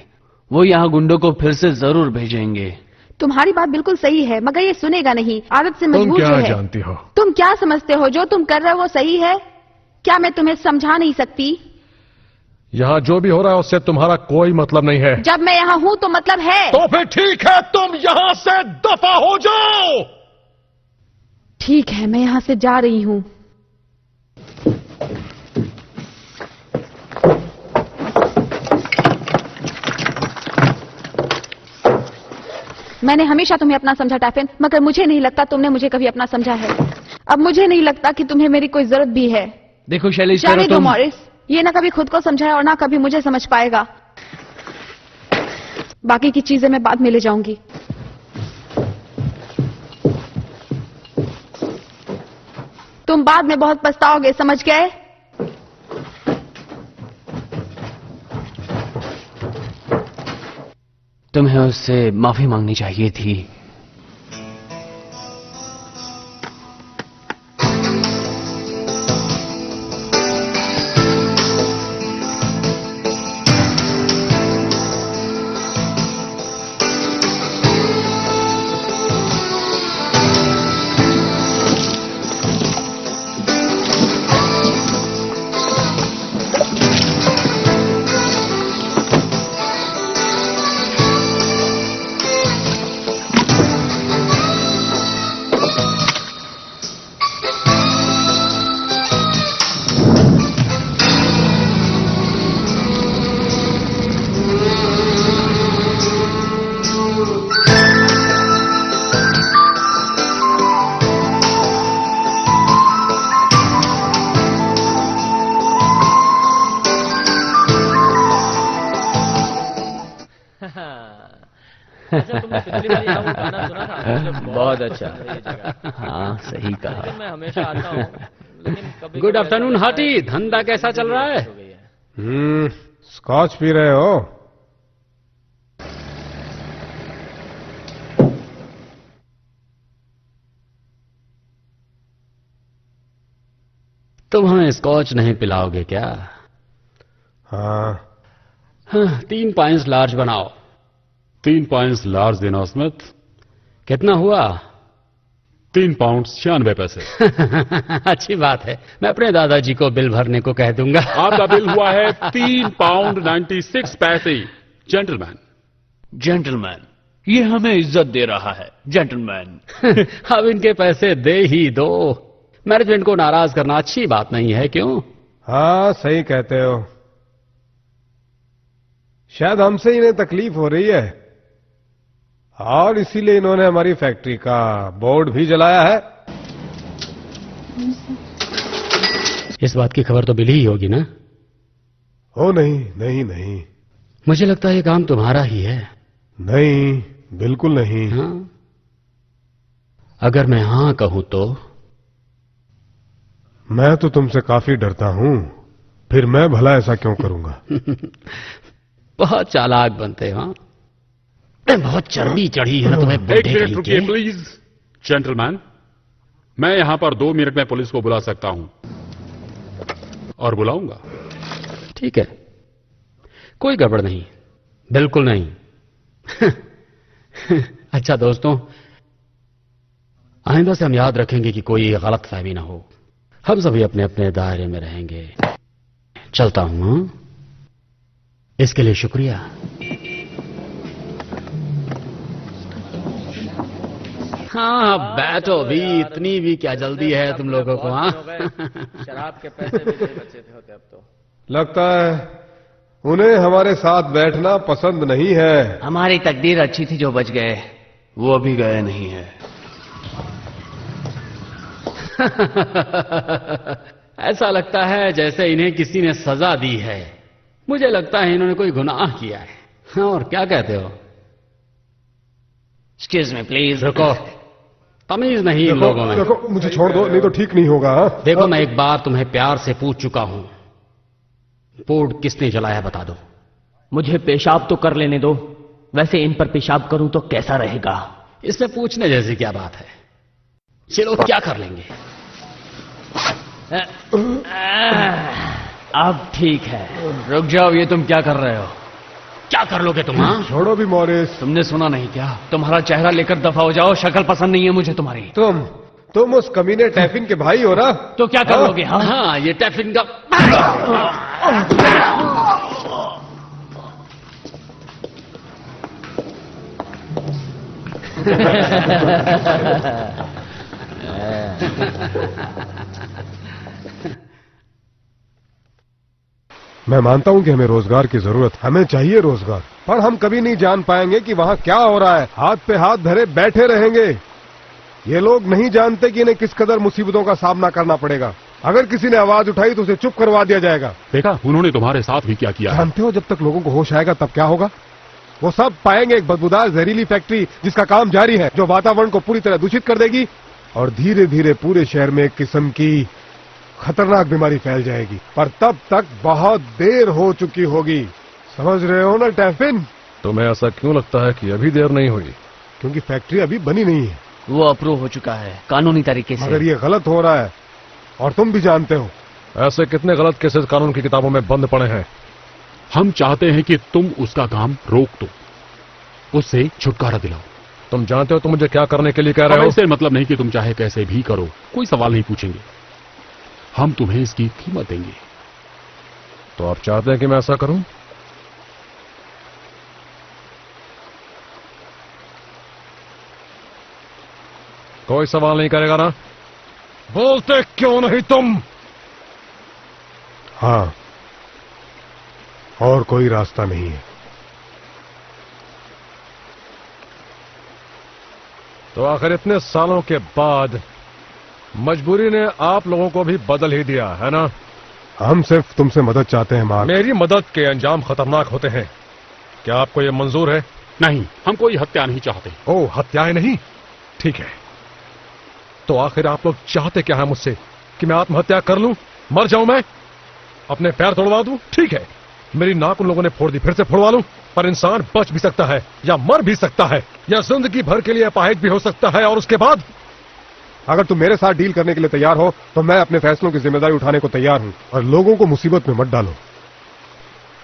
वो यहाँ गुंडों को फिर से जरूर भेजेंगे। तुम्हारी बात बिल्कुल सही है, मगर ये सुनेगा नहीं, आदत से तुम मजबूर क्या जो है। जानती हो? तुम क्या समझते हो जो तुम कर रहे हो वो सही है? क्या मैं तुम्हें समझा नहीं सकती? यहाँ जो भी हो रहा है उससे तुम्हारा कोई मतलब नहीं है। जब मैं यहाँ हूँ तो मतलब है। तो फिर ठीक है, तुम यहाँ से दफा हो जाओ। ठीक है, मैं यहाँ से जा रही हूँ। मैंने हमेशा तुम्हें अपना समझा टैफिन, मगर मुझे नहीं लगता तुमने मुझे कभी अपना समझा है। अब मुझे नहीं लगता कि तुम्हें मेरी कोई जरूरत भी है। देखो शैलेश, जाने दो मॉरिस, ये ना कभी खुद को समझा है और ना कभी मुझे समझ पाएगा। बाकी की चीजें मैं बाद में ले जाऊंगी। तुम बाद में बहुत पछताओगे, समझ गए? तुम्हें उससे माफी मांगनी चाहिए थी। अच्छा, तुमने पिछली बार यहाँ वो गाना सुना था? मुझे बहुत अच्छा। पसंद है ये जगह। हाँ सही कहा। लेकिन मैं हमेशा आता हूँ, लेकिन कभी गुड आफ्टरनून हाथी, धंधा कैसा चल रहा है? स्कॉच पी रहे हो? तुम हमें स्कॉच नहीं पिलाओगे क्या? हाँ। हाँ, 3 पाइंट्स लार्ज बनाओ। 3 पॉइंट्स लार्ज देना स्मिथ। कितना हुआ? 3 पाउंड 96 पैसे। अच्छी बात है, मैं अपने दादाजी को बिल भरने को कह दूंगा। आपका बिल हुआ है 3 पाउंड 96 पैसे। जेंटलमैन। जेंटलमैन, ये हमें इज्जत दे रहा है। जेंटलमैन। अब इनके पैसे दे ही दो। मैनेजमेंट को नाराज करना अच्छी बात नहीं है, क्यों? हाँ, सही कहते हो। शायद हमसे इन्हें तकलीफ हो रही है और इसीलिए इन्होंने हमारी फैक्ट्री का बोर्ड भी जलाया है। इस बात की खबर तो बिल ही होगी ना? ओ नहीं नहीं नहीं मुझे लगता है ये काम तुम्हारा ही है। नहीं, बिल्कुल नहीं। हाँ? अगर मैं हाँ कहूं तो? मैं तो तुमसे काफी डरता हूं, फिर मैं भला ऐसा क्यों करूंगा? बहुत चालाक बनते हो। हाँ? बहुत चर्बी चढ़ी है ना तुम्हें, एक बुड्ढे मिनट कहीं रुकिए के। प्लीज। जेंटलमैन, मैं यहां पर 2 मिनट में पुलिस को बुला सकता हूं और बुलाऊंगा। ठीक है, कोई गड़बड़ नहीं, बिल्कुल नहीं। अच्छा दोस्तों, आइंदा से हम याद रखेंगे कि कोई गलत फहमी ना हो। हम सभी अपने अपने दायरे में रहेंगे। चलता हूं। हाँ? इसके लिए शुक्रिया। हाँ, बैठो भी, इतनी भी क्या जल्दी है तुम लोगों को? हाँ, शराब के पैसे भी नहीं बचे थे होते अब तो। लगता है उन्हें हमारे साथ बैठना पसंद नहीं है। हमारी तकदीर अच्छी थी जो बच गए, वो अभी गए नहीं है। ऐसा लगता है जैसे इन्हें किसी ने सजा दी है। मुझे लगता है इन्होंने कोई गुनाह किया है। हाँ, और क्या कहते हो? Excuse me please. रुको, तमीज नहीं इन लोगों में। देखो, मुझे छोड़ दो, नहीं तो ठीक नहीं होगा। हाँ? देखो, मैं एक बार तुम्हें प्यार से पूछ चुका हूं, बोर्ड किसने जलाया बता दो। मुझे पेशाब तो कर लेने दो, वैसे इन पर पेशाब करूं तो कैसा रहेगा? इससे पूछने जैसी क्या बात है? ये लोग क्या कर लेंगे? अब ठीक है। रुक जाओ, ये तुम क्या कर रहे हो? क्या कर लोगे तुम? हाँ? छोड़ो भी मॉरिस। तुमने सुना नहीं क्या? तुम्हारा चेहरा लेकर दफा हो जाओ, शक्ल पसंद नहीं है मुझे तुम्हारी। तुम उस कमीने टैफिन के भाई हो ना? तो क्या कर लोगे? हाँ हाँ, ये टैफिन का मैं मानता हूं कि हमें रोजगार की जरूरत, हमें चाहिए रोजगार, पर हम कभी नहीं जान पाएंगे कि वहां क्या हो रहा है। हाथ पे हाथ धरे बैठे रहेंगे। ये लोग नहीं जानते कि इन्हें किस कदर मुसीबतों का सामना करना पड़ेगा। अगर किसी ने आवाज उठाई तो उसे चुप करवा दिया जाएगा। देखा उन्होंने तुम्हारे साथ भी क्या किया है? जानते हो जब तक लोगों को होश आएगा तब क्या होगा? वो सब पाएंगे एक बदबूदार जहरीली फैक्ट्री जिसका काम जारी है, जो वातावरण को पूरी तरह दूषित कर देगी और धीरे धीरे पूरे शहर में एक किस्म की खतरनाक बीमारी फैल जाएगी। पर तब तक बहुत देर हो चुकी होगी। समझ रहे हो ना टैफिन? तुम्हें ऐसा क्यों लगता है कि अभी देर नहीं हुई? क्योंकि फैक्ट्री अभी बनी नहीं है। वो अप्रूव हो चुका है कानूनी तरीके से। मगर ये गलत हो रहा है और तुम भी जानते हो। ऐसे कितने गलत केसेस कानून की किताबों में बंद पड़े हैं। हम चाहते हैं कि तुम उसका काम रोक दो, उससे छुटकारा दिलाओ। तुम जानते हो तुम मुझे क्या करने के लिए कह रहे हो? इससे मतलब नहीं कि तुम चाहे कैसे भी करो, कोई सवाल नहीं पूछेंगे। हम तुम्हें इसकी कीमत देंगे। तो आप चाहते हैं कि मैं ऐसा करूं? कोई सवाल नहीं करेगा ना? बोलते क्यों नहीं तुम? हाँ, और कोई रास्ता नहीं है। तो आखिर इतने सालों के बाद मजबूरी ने आप लोगों को भी बदल ही दिया है ना? हम सिर्फ तुमसे मदद चाहते हैं मार्क। मेरी मदद के अंजाम खतरनाक होते हैं। क्या आपको यह मंजूर है? नहीं, हम कोई हत्या नहीं चाहते। ओह, हत्याएं नहीं? ठीक है। तो आखिर आप लोग चाहते क्या है मुझसे? कि मैं आत्महत्या कर लूं, मर जाऊं, मैं अपने पैर तोड़वा दूं? ठीक है, मेरी नाक उन लोगों ने फोड़ दी, फिर से फोड़वा लूं। पर इंसान बच भी सकता है या मर भी सकता है या जिंदगी भर के लिए अपाहिज भी हो सकता है। और उसके बाद अगर तुम मेरे साथ डील करने के लिए तैयार हो तो मैं अपने फैसलों की जिम्मेदारी उठाने को तैयार हूं। और लोगों को मुसीबत में मत डालो।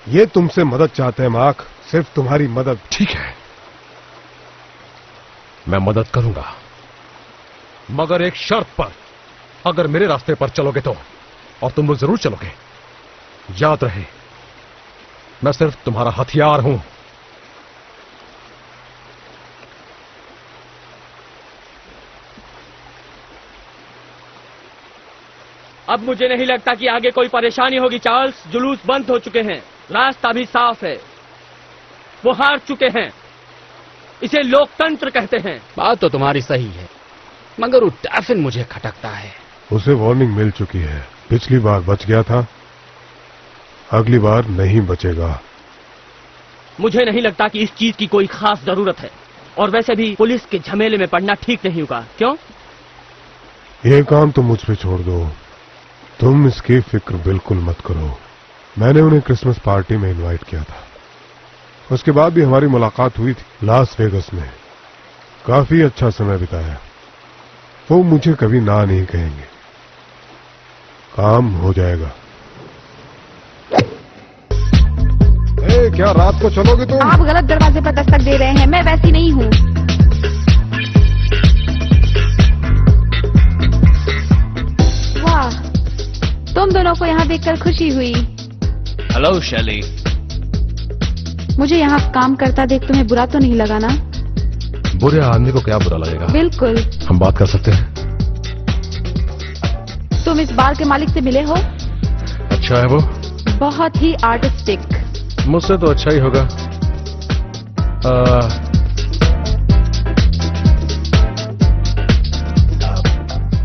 ये तुमसे मदद चाहते हैं मार्क, सिर्फ तुम्हारी मदद। ठीक है, मैं मदद करूंगा, मगर एक शर्त पर। अगर मेरे रास्ते पर चलोगे तो, और तुम लोग जरूर चलोगे, याद रहे मैं सिर्फ तुम्हारा हथियार हूं। अब मुझे नहीं लगता कि आगे कोई परेशानी होगी चार्ल्स। जुलूस बंद हो चुके हैं, रास्ता भी साफ है। वो हार चुके हैं। इसे लोकतंत्र कहते हैं। बात तो तुम्हारी सही है, मगर वो टैफिन मुझे खटकता है। उसे वार्निंग मिल चुकी है। पिछली बार बच गया था, अगली बार नहीं बचेगा। मुझे नहीं लगता कि इस चीज की कोई खास जरूरत है। और वैसे भी पुलिस के झमेले में पड़ना ठीक नहीं होगा। क्यों? ये काम तो मुझ पे छोड़ दो। तुम इसकी फिक्र बिल्कुल मत करो। मैंने उन्हें क्रिसमस पार्टी में इनवाइट किया था। उसके बाद भी हमारी मुलाकात हुई थी लास वेगस में। काफी अच्छा समय बिताया। वो मुझे कभी ना नहीं कहेंगे। काम हो जाएगा। क्या रात को चलोगे तुम? आप गलत दरवाजे पर दस्तक दे रहे हैं। मैं वैसी नहीं हूँ। वाह, तुम दोनों को यहाँ देखकर खुशी हुई। हेलो शैली। मुझे यहाँ काम करता देख तुम्हें बुरा तो नहीं लगा ना? बुरे आदमी को क्या बुरा लगेगा? बिल्कुल। हम बात कर सकते हैं? तुम इस बार के मालिक से मिले हो? अच्छा है वो? बहुत ही आर्टिस्टिक। मुझसे तो अच्छा ही होगा।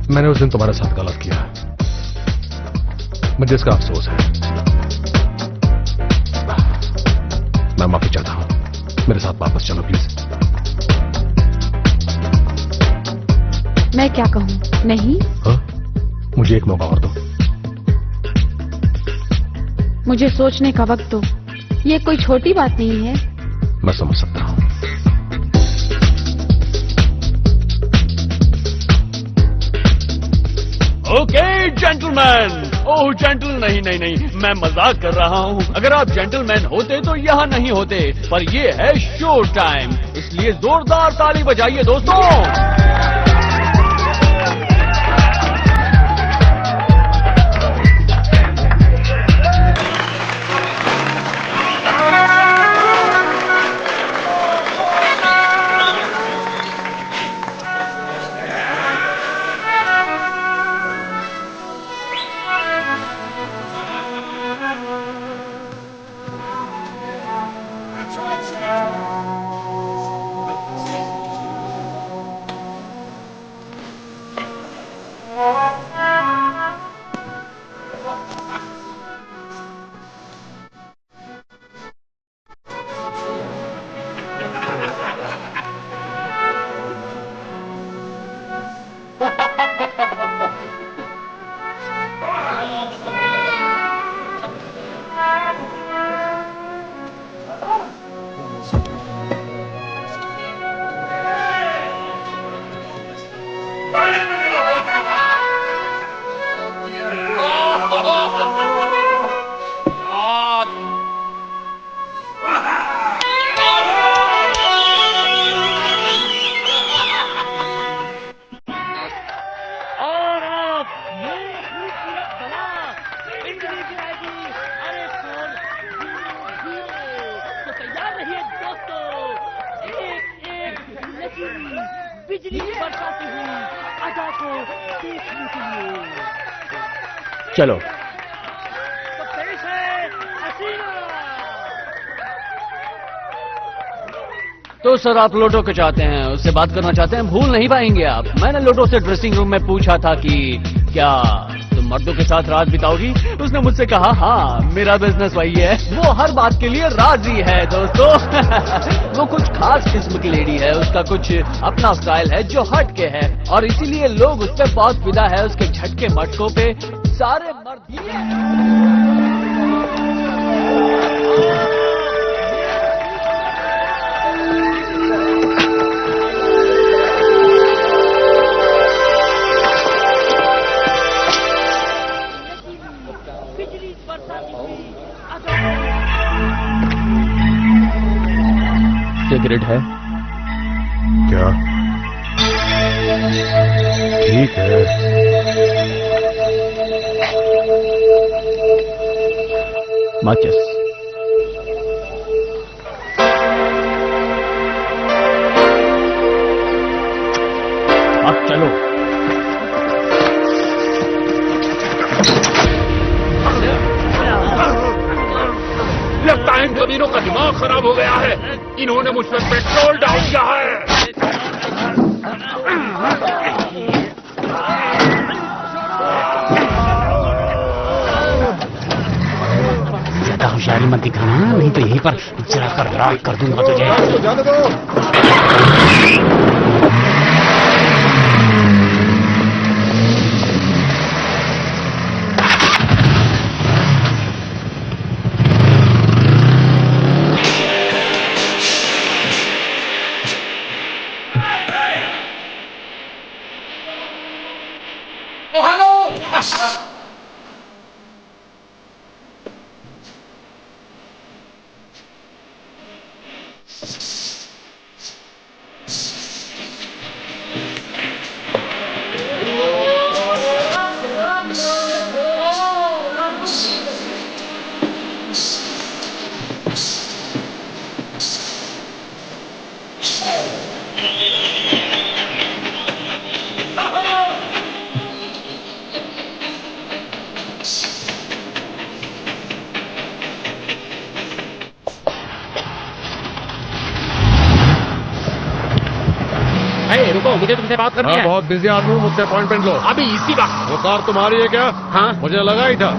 मैंने उस दिन तुम्हारे साथ गलत किया, मुझे इसका अफसोस है। मैं माफी चाहता हूं। मेरे साथ वापस चलो प्लीज। मैं क्या कहूँ? नहीं? हाँ? मुझे एक मौका और दो। मुझे सोचने का वक्त दो। ये कोई छोटी बात नहीं है। मैं समझ सकता हूं। ओके जेंटलमैन, ओह जेंटल, नहीं नहीं नहीं, मैं मजाक कर रहा हूँ। अगर आप जेंटलमैन होते तो यहाँ नहीं होते, पर ये है शो टाइम, इसलिए जोरदार ताली बजाइए दोस्तों। चलो। तो सर आप लोटो को चाहते हैं, उससे बात करना चाहते हैं, भूल नहीं पाएंगे आप। मैंने लोटो से ड्रेसिंग रूम में पूछा था कि क्या तुम मर्दों के साथ रात बिताओगी, उसने मुझसे कहा हाँ मेरा बिजनेस वही है। वो हर बात के लिए राजी है दोस्तों। वो कुछ खास किस्म की लेडी है, उसका कुछ अपना स्टाइल है जो हट के है, और इसीलिए लोग उस पर बहुत फिदा है। उसके झटके मटकों पे सारे मर्द सिगरेट है क्या? ठीक है। माचिस। अब चलो। लगता है इन कमीनों का दिमाग खराब हो गया है, इन्होंने मुझ पर पेट्रोल डाल दिया है। ज्यादा होशियारी मत दिखाना, नहीं तो यहीं पर जरा कर राख कर दूंगा तुझे। जाने दो। रुको, मुझे तुमसे बात करनी हाँ, है। बहुत बिजी आदमी हूँ, मुझसे अपॉइंटमेंट लो। अभी इसी वक्त। वो कार तुम्हारी है क्या? हाँ। मुझे लगा ही था।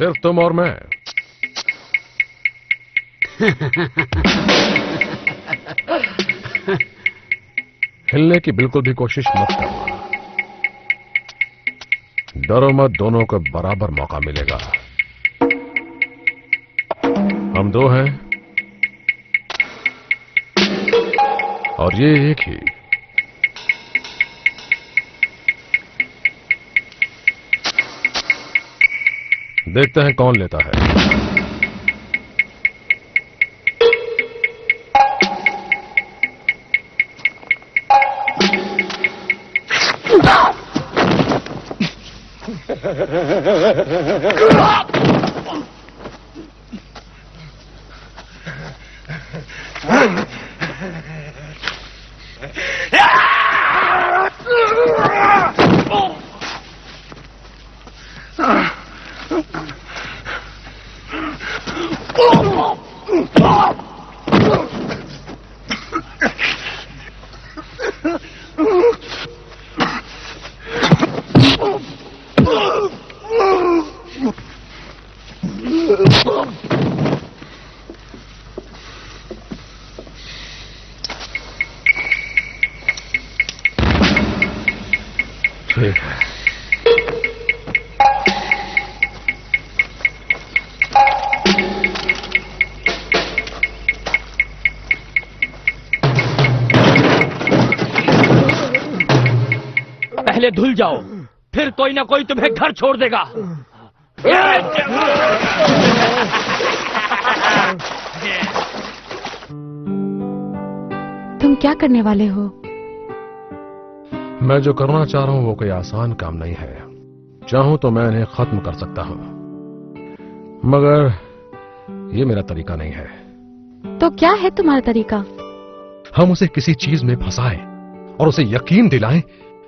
सिर्फ तुम और मैं। हिलने की बिल्कुल भी कोशिश मत करना। डरो मत, दोनों को बराबर मौका मिलेगा। हम दो हैं और ये एक ही। देखते हैं कौन लेता है। ठीक है। पहले धुल जाओ, फिर कोई ना कोई तुम्हें घर छोड़ देगा। तुम क्या करने वाले हो? मैं जो करना चाह रहा हूं वो कोई आसान काम नहीं है। चाहूं तो मैं इन्हें खत्म कर सकता हूं, मगर ये मेरा तरीका नहीं है। तो क्या है तुम्हारा तरीका? हम उसे किसी चीज में फंसाएं और उसे यकीन दिलाएं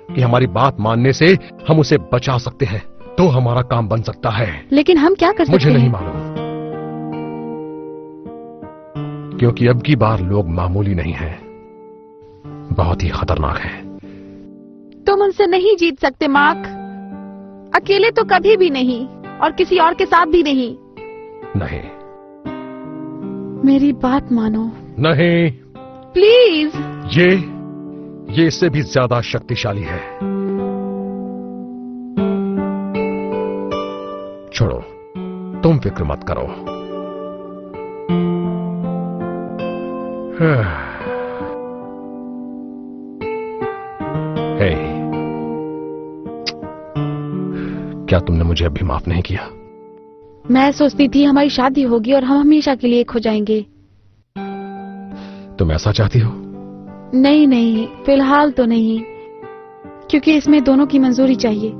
कि हमारी बात मानने से हम उसे बचा सकते हैं, तो हमारा काम बन सकता है। लेकिन हम क्या कर सकते मुझे हैं? नहीं मालूम, क्योंकि अब की बार लोग मामूली नहीं हैं, बहुत ही खतरनाक हैं। तुम उनसे नहीं जीत सकते मार्क, अकेले तो कभी भी नहीं, और किसी और के साथ भी नहीं। नहीं मेरी बात मानो नहीं, प्लीज। ये इससे भी ज्यादा शक्तिशाली है। छोड़ो, तुम फिक्र मत करो। हे, क्या तुमने मुझे अभी माफ नहीं किया? मैं सोचती थी हमारी शादी होगी और हम हमेशा के लिए एक हो जाएंगे। तुम ऐसा चाहती हो? नहीं नहीं, फिलहाल तो नहीं, क्योंकि इसमें दोनों की मंजूरी चाहिए।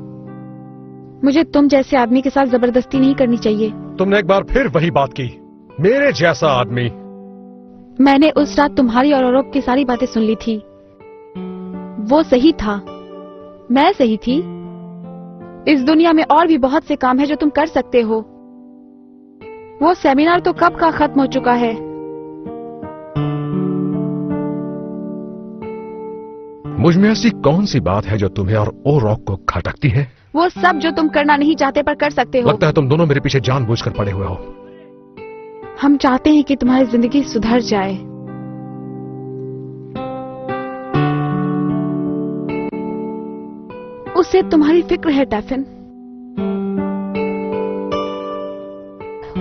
मुझे तुम जैसे आदमी के साथ जबरदस्ती नहीं करनी चाहिए। तुमने एक बार फिर वही बात की, मेरे जैसा आदमी। मैंने उस रात तुम्हारी और औरब की सारी बातें सुन ली थी। वो सही था, मैं सही थी। इस दुनिया में और भी बहुत से काम है जो तुम कर सकते हो। वो सेमिनार तो कब का खत्म हो चुका है। मुझ में ऐसी कौन सी बात है जो तुम्हें और ओ रॉक को खटकती है? वो सब जो तुम करना नहीं चाहते पर कर सकते हो। लगता है तुम दोनों मेरे पीछे जानबूझकर पड़े हुए हो। हम चाहते हैं कि तुम्हारी जिंदगी सुधर जाए। उसे तुम्हारी फिक्र है टैफिन,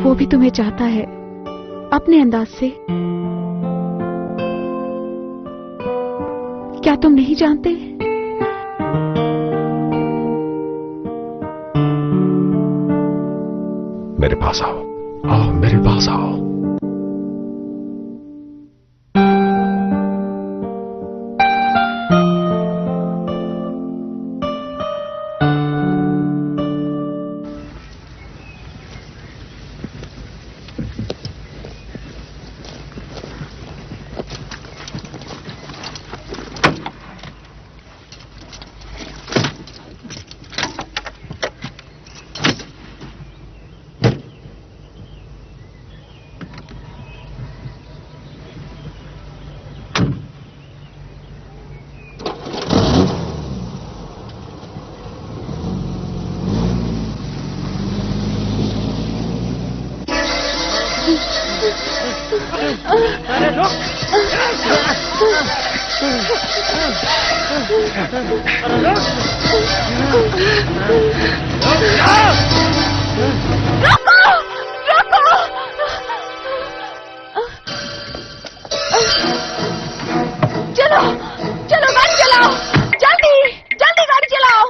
वो भी तुम्हें चाहता है अपने अंदाज से। क्या तुम नहीं जानते? मेरे पास आओ, आओ मेरे पास आओ। अरे रुक। चलो चलो गाड़ी चलाओ, जल्दी जल्दी गाड़ी चलाओ।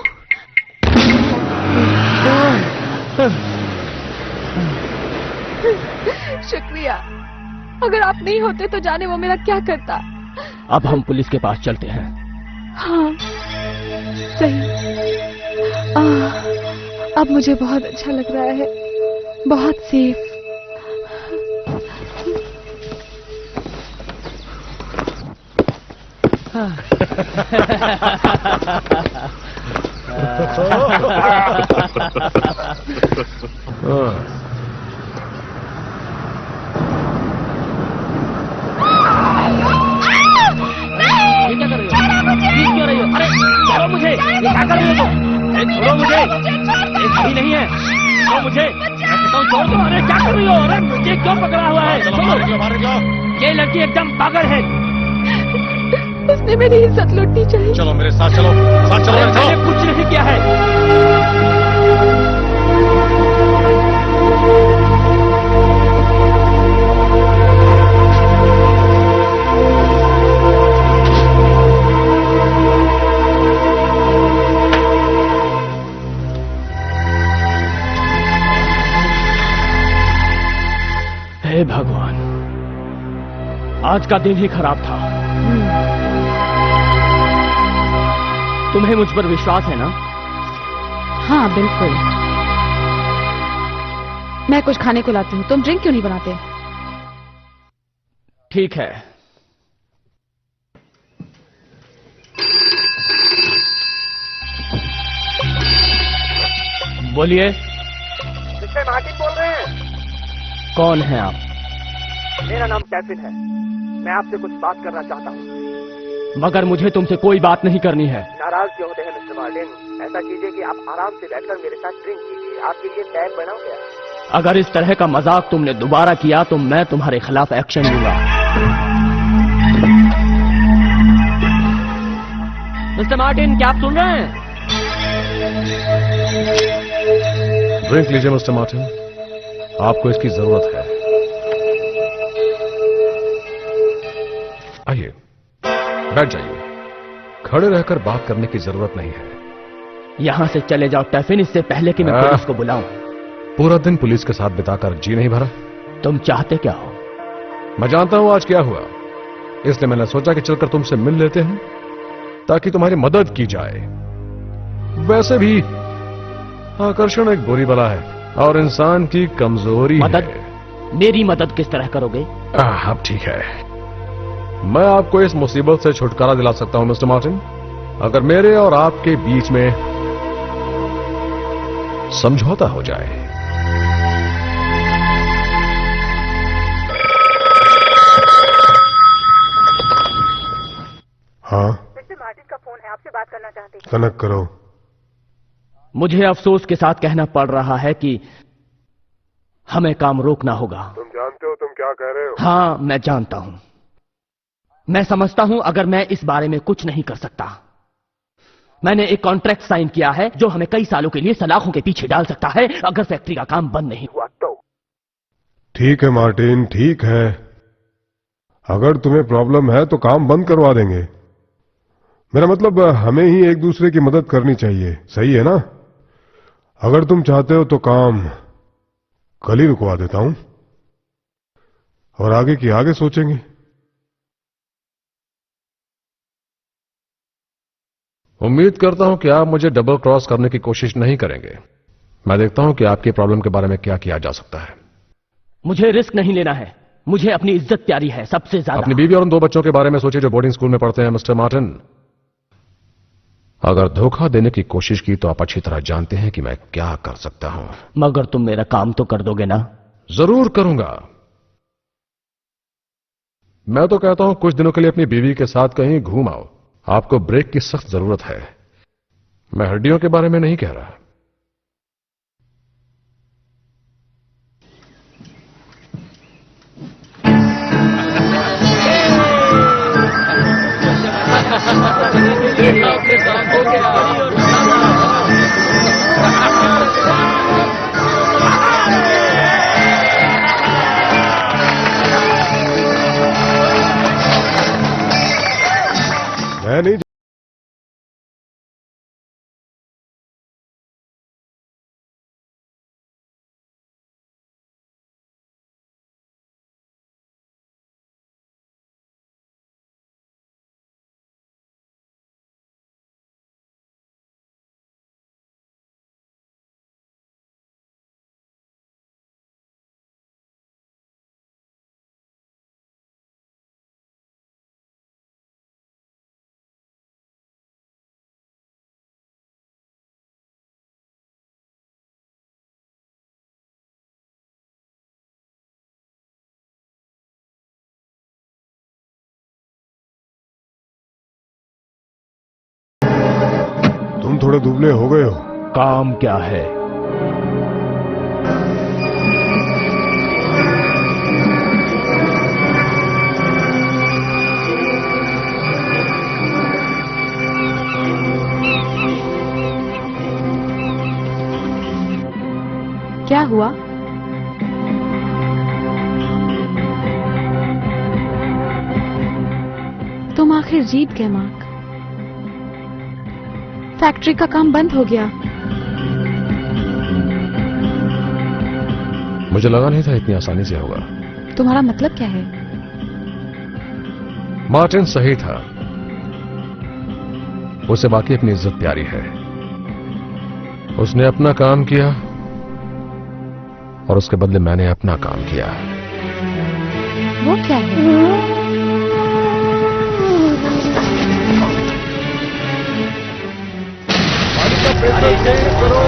शुक्रिया, अगर आप नहीं होते तो जाने वो मेरा क्या करता। अब हम पुलिस के पास चलते हैं। हाँ सही। अब मुझे बहुत अच्छा लग रहा है, बहुत सेफ। ये क्या कर रही हो? ये क्यों रही हो? अरे छोड़ो मुझे, ये क्या कर रही हो? अरे छोड़ो मुझे, ये सही नहीं है। छोड़ो मुझे, मैं कहता हूँ छोड़ दो। अरे क्या कर रही हो? अरे मुझे क्यों पकड़ा हुआ है? छोड़ो। ये लड़की एकदम पागल है। उसने मेरी इज्जत लूटनी चाहिए। चलो मेरे साथ चलो, साथ चलो, मैंने कुछ नहीं किया है। हे भगवान, आज का दिन ही खराब था। तुम्हें मुझ पर विश्वास है ना? हाँ बिल्कुल। मैं कुछ खाने को लाती हूँ, तुम ड्रिंक क्यों नहीं बनाते? ठीक है। बोलिए। मिस्टर मार्टिन बोल रहे हैं? कौन है आप? मेरा नाम कैफिन है। मैं आपसे कुछ बात करना चाहता हूँ। मगर मुझे तुमसे कोई बात नहीं करनी है। नाराज क्यों होते हैं मिस्टर मार्टिन? ऐसा कीजिए कि आप आराम से बैठकर मेरे साथ ड्रिंक कीजिए। आपके लिए पैक बना गया। अगर इस तरह का मजाक तुमने दोबारा किया तो मैं तुम्हारे खिलाफ एक्शन लूंगा। मिस्टर मार्टिन, क्या आप सुन रहे हैं? ड्रिंक लीजिए मिस्टर मार्टिन, आपको इसकी जरूरत है। आइए बैठ जाइए, खड़े रहकर बात करने की जरूरत नहीं है। यहां से चले जाओ टैफिन, इससे पहले कि मैं पुलिस को बुलाऊं। पूरा दिन पुलिस के साथ बिताकर जी नहीं भरा। तुम चाहते क्या हो? मैं जानता हूं आज क्या हुआ, इसलिए मैंने सोचा कि चलकर तुमसे मिल लेते हैं ताकि तुम्हारी मदद की जाए। वैसे भी आकर्षण एक बुरी बला है और इंसान की कमजोरी मदद? है। मेरी मदद किस तरह करोगे? अब ठीक है, मैं आपको इस मुसीबत से छुटकारा दिला सकता हूं मिस्टर मार्टिन, अगर मेरे और आपके बीच में समझौता हो जाए। हाँ मिस्टर मार्टिन का फोन है, आपसे बात करना चाहते हैं। कनेक्ट करो। मुझे अफसोस के साथ कहना पड़ रहा है कि हमें काम रोकना होगा। तुम जानते हो तुम क्या कह रहे हो? हाँ, मैं जानता हूं। मैं समझता हूं अगर मैं इस बारे में कुछ नहीं कर सकता। मैंने एक कॉन्ट्रैक्ट साइन किया है जो हमें कई सालों के लिए सलाखों के पीछे डाल सकता है अगर फैक्ट्री का काम बंद नहीं हुआ तो। ठीक है मार्टिन, ठीक है। अगर तुम्हें प्रॉब्लम है तो काम बंद करवा देंगे। मेरा मतलब हमें ही एक दूसरे की मदद करनी चाहिए, सही है ना? अगर तुम चाहते हो तो काम कल ही रुकवा देता हूं और आगे की आगे सोचेंगे। उम्मीद करता हूं कि आप मुझे डबल क्रॉस करने की कोशिश नहीं करेंगे। मैं देखता हूं कि आपकी प्रॉब्लम के बारे में क्या किया जा सकता है। मुझे रिस्क नहीं लेना है, मुझे अपनी इज्जत प्यारी है सबसे ज्यादा। अपनी बीवी और उन 2 बच्चों के बारे में सोचिए जो बोर्डिंग स्कूल में पढ़ते हैं मिस्टर मार्टिन। अगर धोखा देने की कोशिश की तो आप अच्छी तरह जानते हैं कि मैं क्या कर सकता हूं। मगर तुम मेरा काम तो कर दोगे ना? जरूर करूंगा। मैं तो कहता हूं कुछ दिनों के लिए अपनी बीवी के साथ कहीं घूम आओ। आपको ब्रेक की सख्त जरूरत है। मैं हड्डियों के बारे में नहीं कह रहा। मैं नहीं तुम थोड़े दुबले हो गए हो। काम क्या है? क्या हुआ? तुम आखिर जीत गए मार्क। फैक्ट्री का काम बंद हो गया। मुझे लगा नहीं था इतनी आसानी से होगा। तुम्हारा मतलब क्या है? मार्टिन सही था, उसे बाकी अपनी इज्जत प्यारी है। उसने अपना काम किया और उसके बदले मैंने अपना काम किया। वो क्या है? प्रेशर चेंज करो,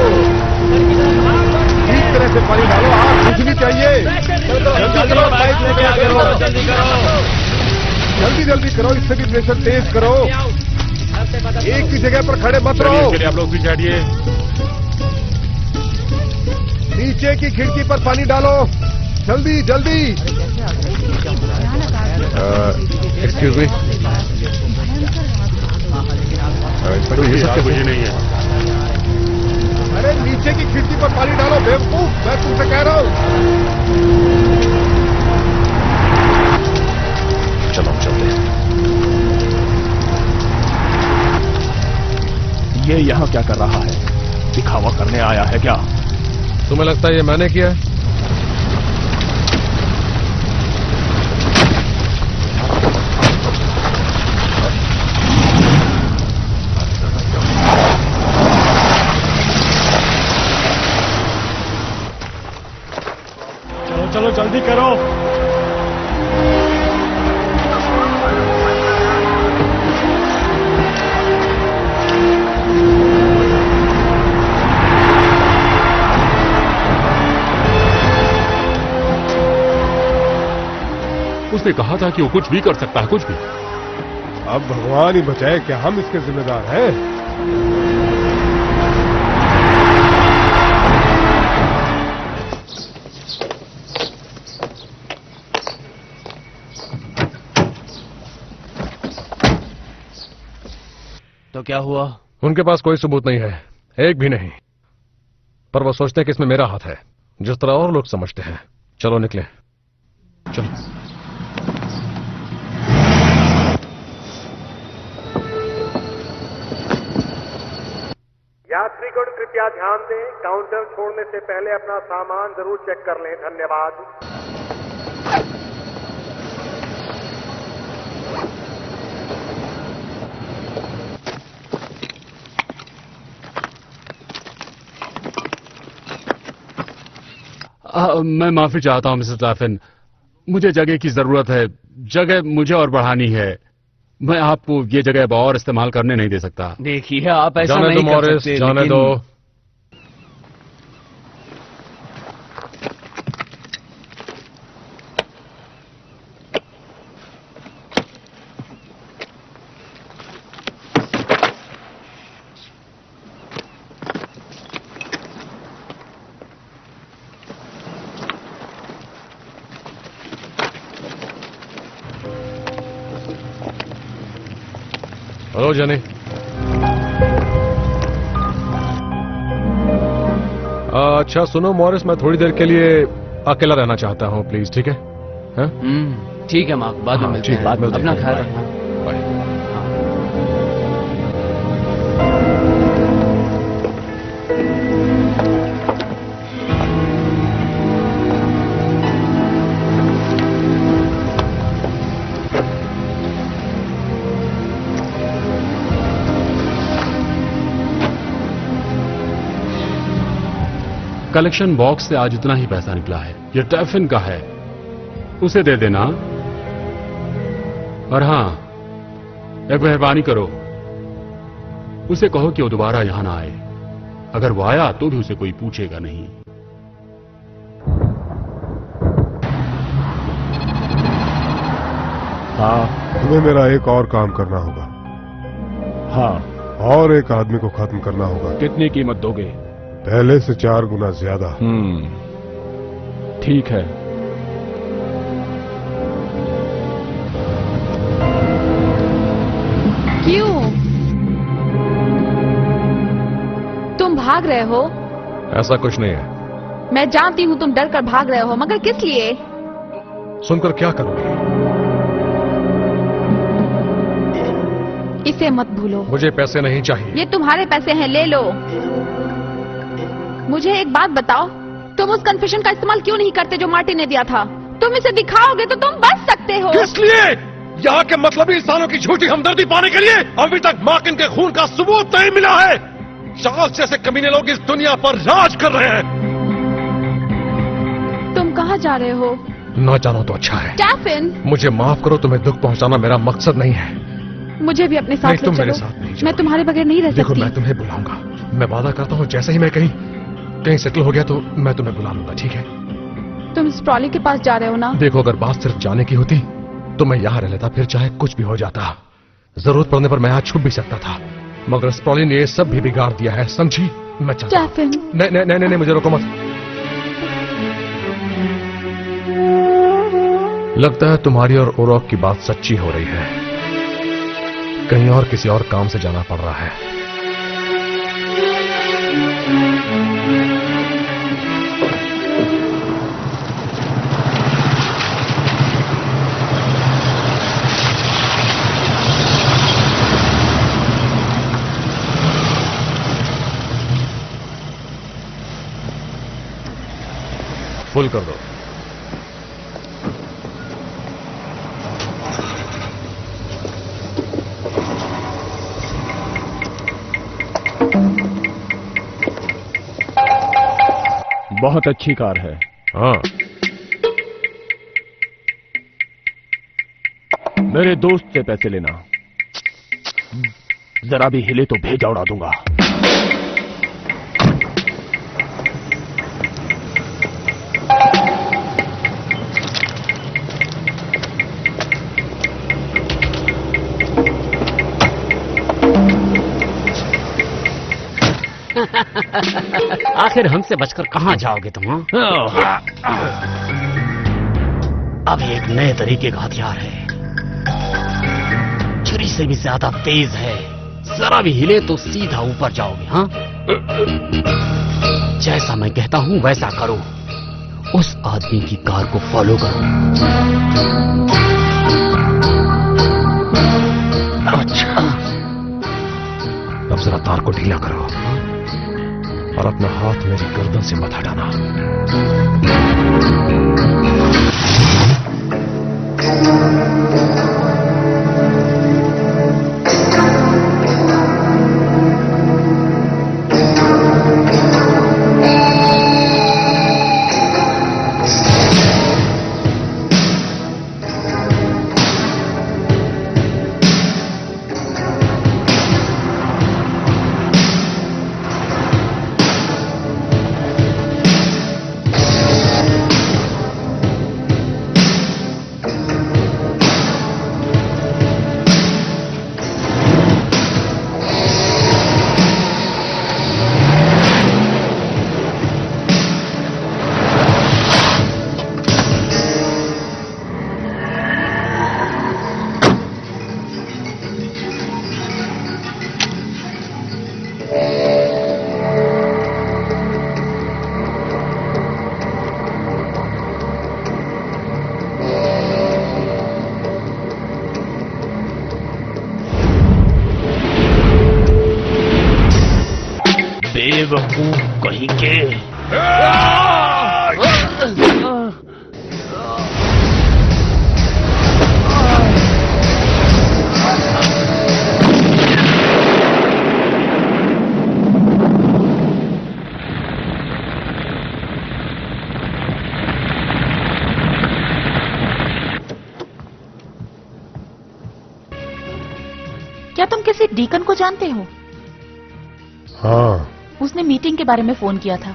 ठीक तरह से पानी डालो, आग बुझनी चाहिए। जल्दी करो, पाइप लेके आ करो, जल्दी जल्दी करो, इससे भी प्रेशर तेज करो। एक ही जगह पर खड़े मत रहो। चलिए आप लोग पीछे हटिए। नीचे की खिड़की पर पानी डालो, जल्दी जल्दी। एक्सक्यूज मी, ये सब कुछ नहीं है। अरे नीचे की खिड़की पर पानी डालो बेवकूफ, मैं तुमसे कह रहा हूं। चलो चलते हैं। ये यहाँ क्या कर रहा है? दिखावा करने आया है क्या? तुम्हें लगता है ये मैंने किया है? चलो जल्दी करो। उसने कहा था कि वो कुछ भी कर सकता है, कुछ भी। अब भगवान ही बचाए, क्या हम इसके जिम्मेदार हैं? तो क्या हुआ? उनके पास कोई सबूत नहीं है, एक भी नहीं। पर वो सोचते हैं कि इसमें मेरा हाथ है, जिस तरह और लोग समझते हैं। चलो निकले, चलो। यात्रीगण कृपया ध्यान दें, काउंटर छोड़ने से पहले अपना सामान जरूर चेक कर लें। धन्यवाद। मैं माफी चाहता हूं मिसेस लाफिन, मुझे जगह की जरूरत है। जगह मुझे और बढ़ानी है। मैं आपको ये जगह अब और इस्तेमाल करने नहीं दे सकता। देखिए आप ऐसा जाने नहीं दो कर मॉरिस, सकते। जाने लेकिन- दो। हेलो जनी। अच्छा सुनो मॉरिस, मैं थोड़ी देर के लिए अकेला रहना चाहता हूँ प्लीज, ठीक है? हाँ? ठीक है मार्क, बाद में हाँ, मिलते ठीक हैं। है, बाद में अपना मिलते हैं। ख्याल बाय। रखना। बाय। कलेक्शन बॉक्स से आज इतना ही पैसा निकला है। ये टैफिन का है, उसे दे देना। और हां, एक मेहरबानी करो, उसे कहो कि वो दोबारा यहां ना आए। अगर वो आया तो भी उसे कोई पूछेगा नहीं। हाँ, तुम्हें मेरा एक और काम करना होगा। हाँ, और एक आदमी को खत्म करना होगा। कितनी कीमत दोगे? पहले से 4 गुना ज्यादा। ठीक है। क्यों? तुम भाग रहे हो? ऐसा कुछ नहीं है। मैं जानती हूँ तुम डर कर भाग रहे हो, मगर किस लिए? सुनकर क्या करोगे? इसे मत भूलो। मुझे पैसे नहीं चाहिए। ये तुम्हारे पैसे हैं, ले लो। मुझे एक बात बताओ, तुम उस कन्फेशन का इस्तेमाल क्यों नहीं करते जो मार्टिन ने दिया था? तुम इसे दिखाओगे तो तुम बच सकते हो। किस लिए? यहाँ के मतलबी इंसानों की झूठी हमदर्दी पाने के लिए? अभी तक मार्टिन के खून का सबूत नहीं मिला है। चार्ल्स जैसे कमीने लोग इस दुनिया पर राज कर रहे हैं। तुम कहाँ जा रहे हो? ना जानो तो अच्छा है। टैफिन, मुझे माफ करो, तुम्हें दुख पहुंचाना मेरा मकसद नहीं है। मुझे भी अपने साथ नहीं, ले तुम चलो। मेरे साथ नहीं मैं तुम्हारे बगैर नहीं रह देखो, सकती। मैं तुम्हें बुलाऊंगा। मैं वादा करता हूँ, जैसे ही मैं कहीं सेटल हो गया तो मैं तुम्हें बुला लूंगा, ठीक है? तुम इस ट्रॉली के पास जा रहे हो ना? देखो, अगर बात सिर्फ जाने की होती तो मैं यहाँ रह लेता, फिर चाहे कुछ भी हो जाता। जरूरत पड़ने पर मैं यहाँ छुप भी सकता था, मगर स्प्रॉली ने ये सब भी बिगाड़ दिया है, समझी? मैं चलता हूं। टैफिन, नहीं नहीं नहीं नहीं, मुझे रोको मत। लगता है तुम्हारी और ओरॉक की बात सच्ची हो रही है। कहीं और किसी और काम से जाना पड़ रहा है। फुल कर दो। बहुत अच्छी कार है। हाँ, मेरे दोस्त से पैसे लेना। जरा भी हिले तो भेजा उड़ा दूंगा। आखिर हमसे बचकर कहां जाओगे तुम? हाँ? अब ये एक नए तरीके का हथियार है, छुरी से भी ज्यादा तेज है। जरा भी हिले तो सीधा ऊपर जाओगे। हाँ, जैसा मैं कहता हूं वैसा करो। उस आदमी की कार को फॉलो करो। अच्छा, अब जरा तार को ढीला करो और अपना हाथ मेरी गर्दन से मत हटाना। बेवकूफ कहीं के। क्या तुम किसी डीकन को जानते हो? हाँ। उसने मीटिंग के बारे में फोन किया था।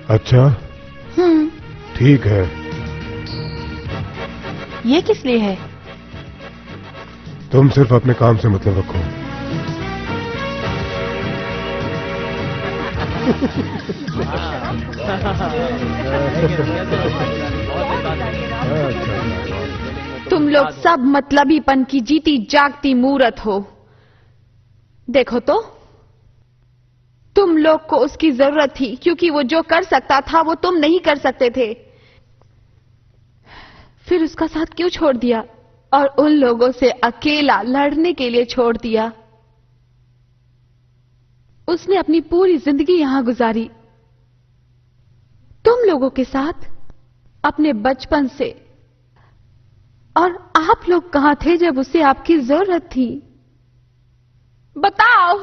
अच्छा, ठीक है। ये किस लिए है? तुम सिर्फ अपने काम से मतलब रखो। तुम लोग सब मतलबीपन की जीती जागती मूरत हो। देखो तो, तुम लोग को उसकी जरूरत थी क्योंकि वो जो कर सकता था वो तुम नहीं कर सकते थे। फिर उसका साथ क्यों छोड़ दिया और उन लोगों से अकेला लड़ने के लिए छोड़ दिया? उसने अपनी पूरी जिंदगी यहां गुजारी तुम लोगों के साथ, अपने बचपन से। और आप लोग कहां थे जब उसे आपकी जरूरत थी? बताओ।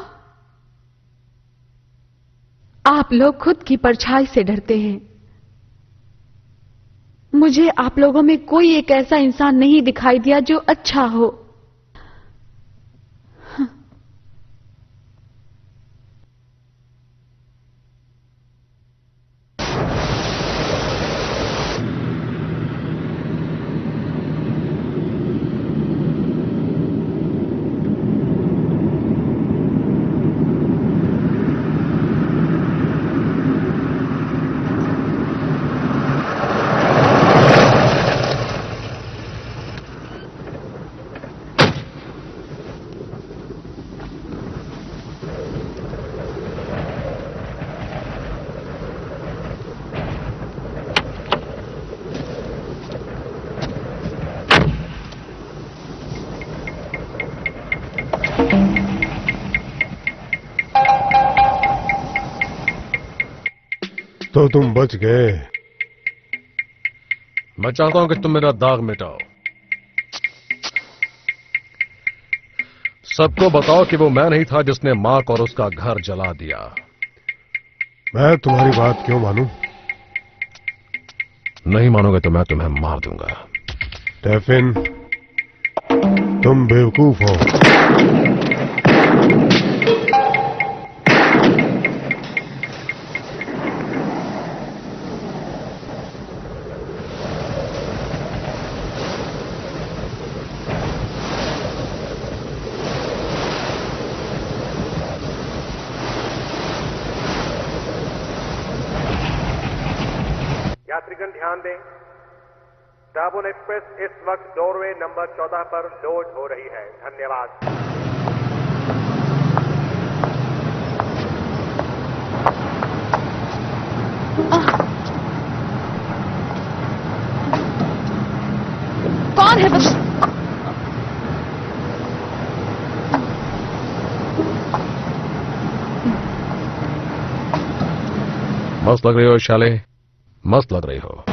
आप लोग खुद की परछाई से डरते हैं। मुझे आप लोगों में कोई एक ऐसा इंसान नहीं दिखाई दिया जो अच्छा हो। तो तुम बच गए। मैं चाहता हूं कि तुम मेरा दाग मिटाओ। सबको बताओ कि वो मैं नहीं था जिसने मार्क और उसका घर जला दिया। मैं तुम्हारी बात क्यों मानूं? नहीं मानोगे तो मैं तुम्हें मार दूंगा। स्टेफन, तुम बेवकूफ हो। यात्रीगण ध्यान दें, डाबोन एक्सप्रेस इस वक्त डोरवे नंबर 14 पर लोड हो रही है। धन्यवाद। कौन है बस? मस्त लग रही हो शाले, मस्त लग रही हो।